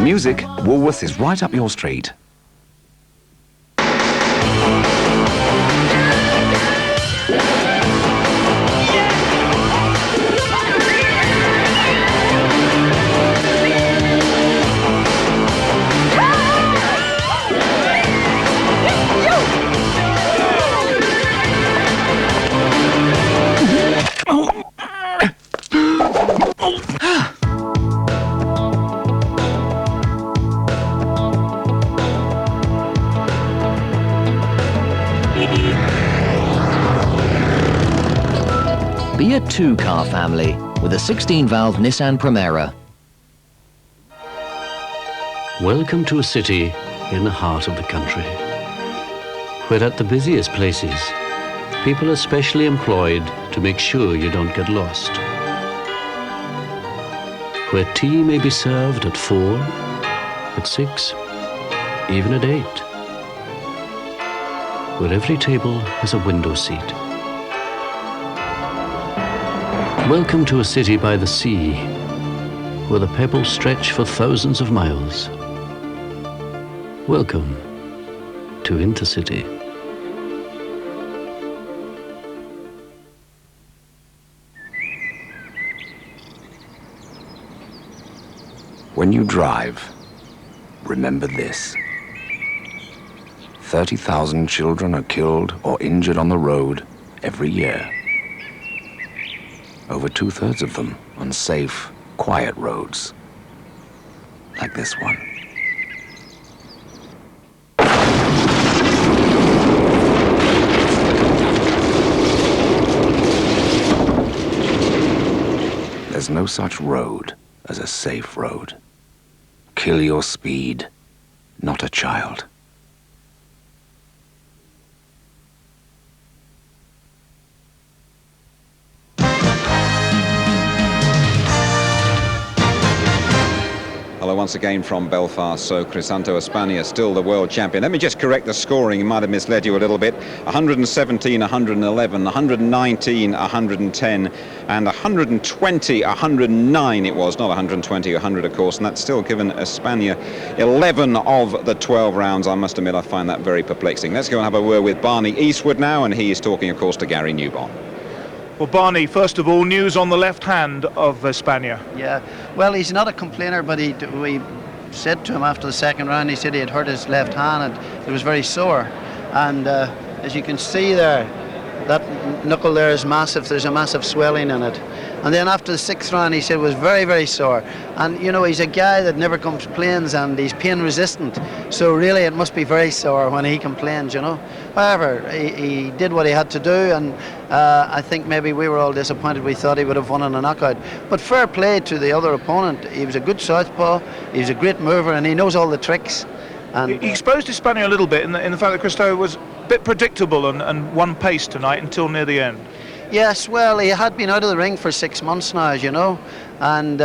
H: Music, Woolworths is right up your street.
I: Be a two-car family with a 16-valve Nissan Primera.
J: Welcome to a city in the heart of the country. where at the busiest places, people are specially employed to make sure you don't get lost. Where tea may be served at 4, at 6, even at 8. Where every table has a window seat. Welcome to a city by the sea, where the pebbles stretch for thousands of miles. Welcome to Intercity.
H: When you drive, remember this. 30,000 children are killed or injured on the road every year. Over 2/3 of them on safe, quiet roads, like this one. There's no such road as a safe road. Kill your speed, not a child.
A: Hello once again from Belfast. So Crisanto, Espana, still the world champion. Let me just correct the scoring. It might have misled you a little bit. 117, 111, 119, 110, and 120, 109 it was. Not 120, 100 of course. And that's still given Espana 11 of the 12 rounds. I must admit I find that very perplexing. Let's go and have a word with Barney Eastwood now. And he is talking of course to Gary Newbon.
F: Well, Barney, first of all, news on the left hand of Espana.
K: Yeah, well, he's not a complainer, but we said to him after the second round, he said he had hurt his left hand and it was very sore. And as you can see there, that knuckle there is massive. There's a massive swelling in it. And then after the sixth round, he said it was very, very sore. And, you know, he's a guy that never complains and he's pain resistant. So really it must be very sore when he complains, you know. However, he did what he had to do, and I think maybe we were all disappointed. We thought he would have won in a knockout. But fair play to the other opponent. He was a good southpaw, he was a great mover, and he knows all the tricks. And
F: he exposed Espana a little bit in the fact that Cristo was a bit predictable and won pace tonight until near the end.
K: Yes, well, he had been out of the ring for 6 months now, as you know, and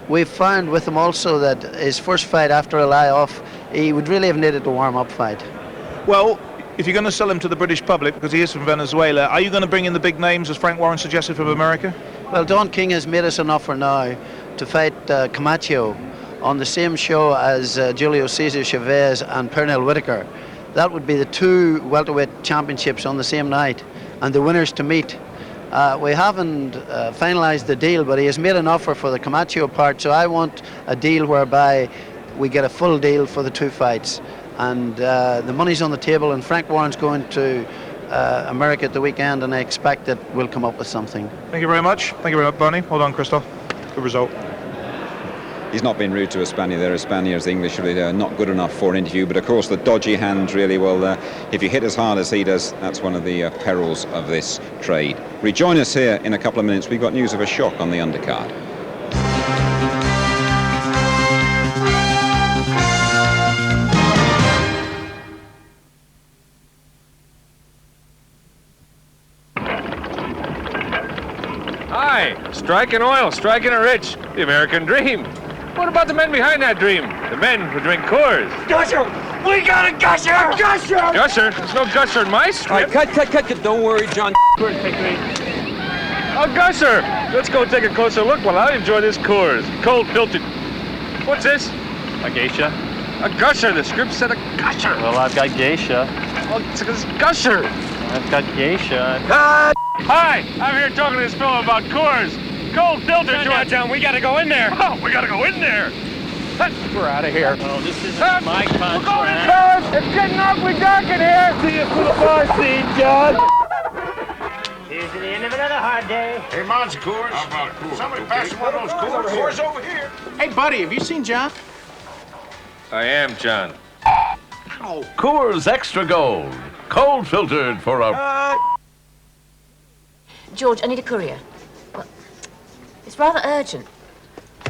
K: we've found with him also that his first fight after a lie-off, he would really have needed a warm-up fight.
F: Well, if you're going to sell him to the British public, because he is from Venezuela, are you going to bring in the big names, as Frank Warren suggested, from America?
K: Well, Don King has made us an offer now to fight Camacho on the same show as Julio Cesar Chavez and Pernell Whitaker. That would be the 2 welterweight championships on the same night, and the winners to meet. We haven't finalised the deal, but he has made an offer for the Camacho part, so I want a deal whereby we get a full deal for the 2 fights. And the money's on the table, and Frank Warren's going to America at the weekend, and I expect that we'll come up with something.
F: Thank you very much. Thank you very much, Barney. Well done, Christoph. Good result.
A: He's not been rude to Espana there. Espana's English really not good enough for an interview, but of course the dodgy hand really, well, if you hit as hard as he does, that's one of the perils of this trade. Rejoin us here in a couple of minutes. We've got news of a shock on the undercard.
L: Hi, striking oil, striking it rich, the American dream. What about the men behind that dream? The men who drink Coors.
M: Gusher! We got a gusher! Gusher!
L: Gusher? There's no gusher in my strip.
M: All right, cut. Don't worry, John.
L: A gusher! Let's go take a closer look while I enjoy this Coors. Cold filtered. What's this?
N: A geisha.
L: A gusher. The script said a gusher.
N: Well, I've got geisha.
L: Well, it's gusher.
N: I've got geisha.
L: Hi, I'm here talking to this fellow about Coors. Cold filter.
N: John, we gotta go in there.
L: Oh, we gotta go in there.
N: We're out of here. Oh, this isn't my contract.
L: We're going in, fellas. It's getting awfully dark in here.
M: See you for the bar scene, John.
G: Here's to the end of another hard day.
O: Hey, Mon's Coors. How about Coors? Somebody pass one of those Coors. Coors over here.
P: Hey, buddy, have you seen John?
L: I am John.
P: Ow.
Q: Coors Extra Gold. Cold filtered for a...
R: George, I need a courier. Well, it's rather urgent.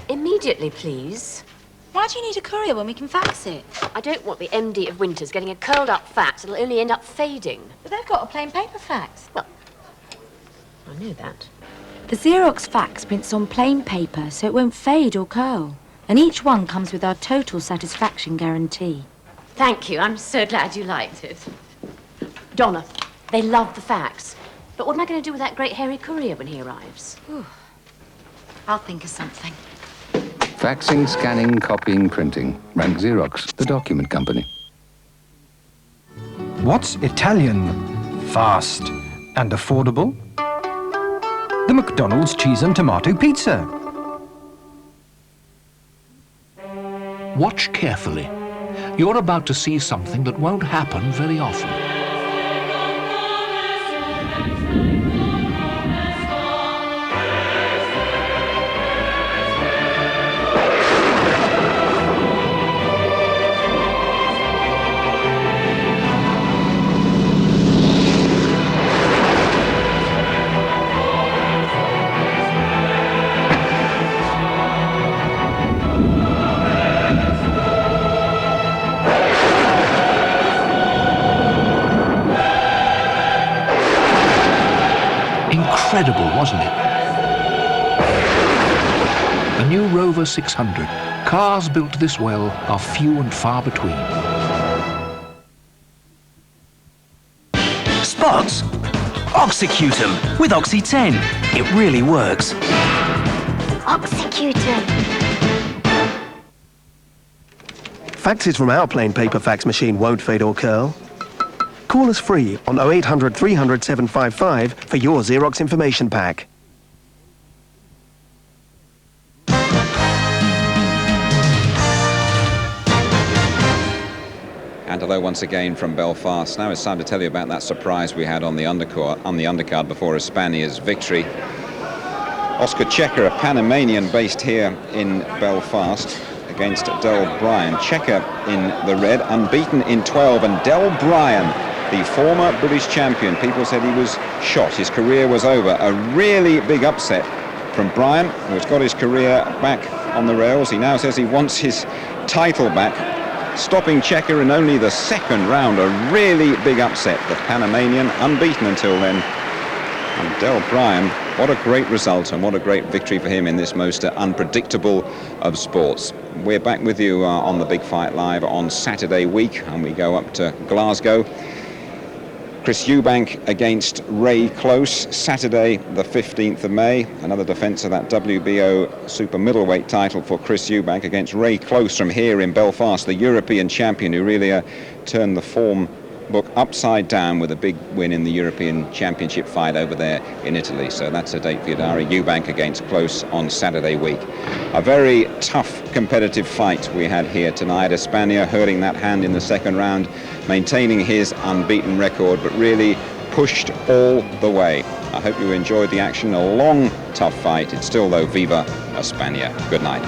R: Immediately, please. Why do you need a courier when we can fax it?
S: I don't want the MD of Winters getting a curled-up fax. It'll only end up fading.
R: But they've got a plain paper fax.
S: Well, I knew that.
R: The Xerox fax prints on plain paper, so it won't fade or curl. And each one comes with our total satisfaction guarantee.
S: Thank you. I'm so glad you liked it. Donna, they love the fax. But what am I going to do with that great hairy courier when he arrives?
R: Ooh. I'll think of something.
H: Faxing, scanning, copying, printing. Rank Xerox, the document company.
T: What's Italian, fast, and affordable? The McDonald's cheese and tomato pizza.
J: Watch carefully. You're about to see something that won't happen very often. Incredible, wasn't it? The new Rover 600. Cars built this well are few and far between.
U: Spots? Oxycute 'em with Oxy 10. It really works.
V: Oxycute 'em.
W: Faxes from our plain paper fax machine won't fade or curl. Call us free on 0800 300 755 for your Xerox information pack.
A: And hello once again from Belfast. Now it's time to tell you about that surprise we had on the undercard before Espana's victory. Oscar Checker, a Panamanian based here in Belfast, against Del Bryan. Checker in the red, unbeaten in 12, and Del Bryan, the former British champion. People said he was shot, his career was over. A really big upset from Bryan, who's got his career back on the rails. He now says he wants his title back, stopping Checker in only the second round. A really big upset. The Panamanian, unbeaten until then. And Del Bryan, what a great result and what a great victory for him in this most unpredictable of sports. We're back with you on the Big Fight Live on Saturday week, and we go up to Glasgow. Chris Eubank against Ray Close, Saturday the 15th of May. Another defence of that WBO super middleweight title for Chris Eubank against Ray Close from here in Belfast, the European champion who really turned the form book upside down with a big win in the European Championship fight over there in Italy. So that's a date for your diary. Eubank against Close on Saturday week. A very tough competitive fight we had here tonight. Espana hurting that hand in the second round, maintaining his unbeaten record, but really pushed all the way. I hope you enjoyed the action. A long, tough fight. It's still, though, Viva Espana. Good night.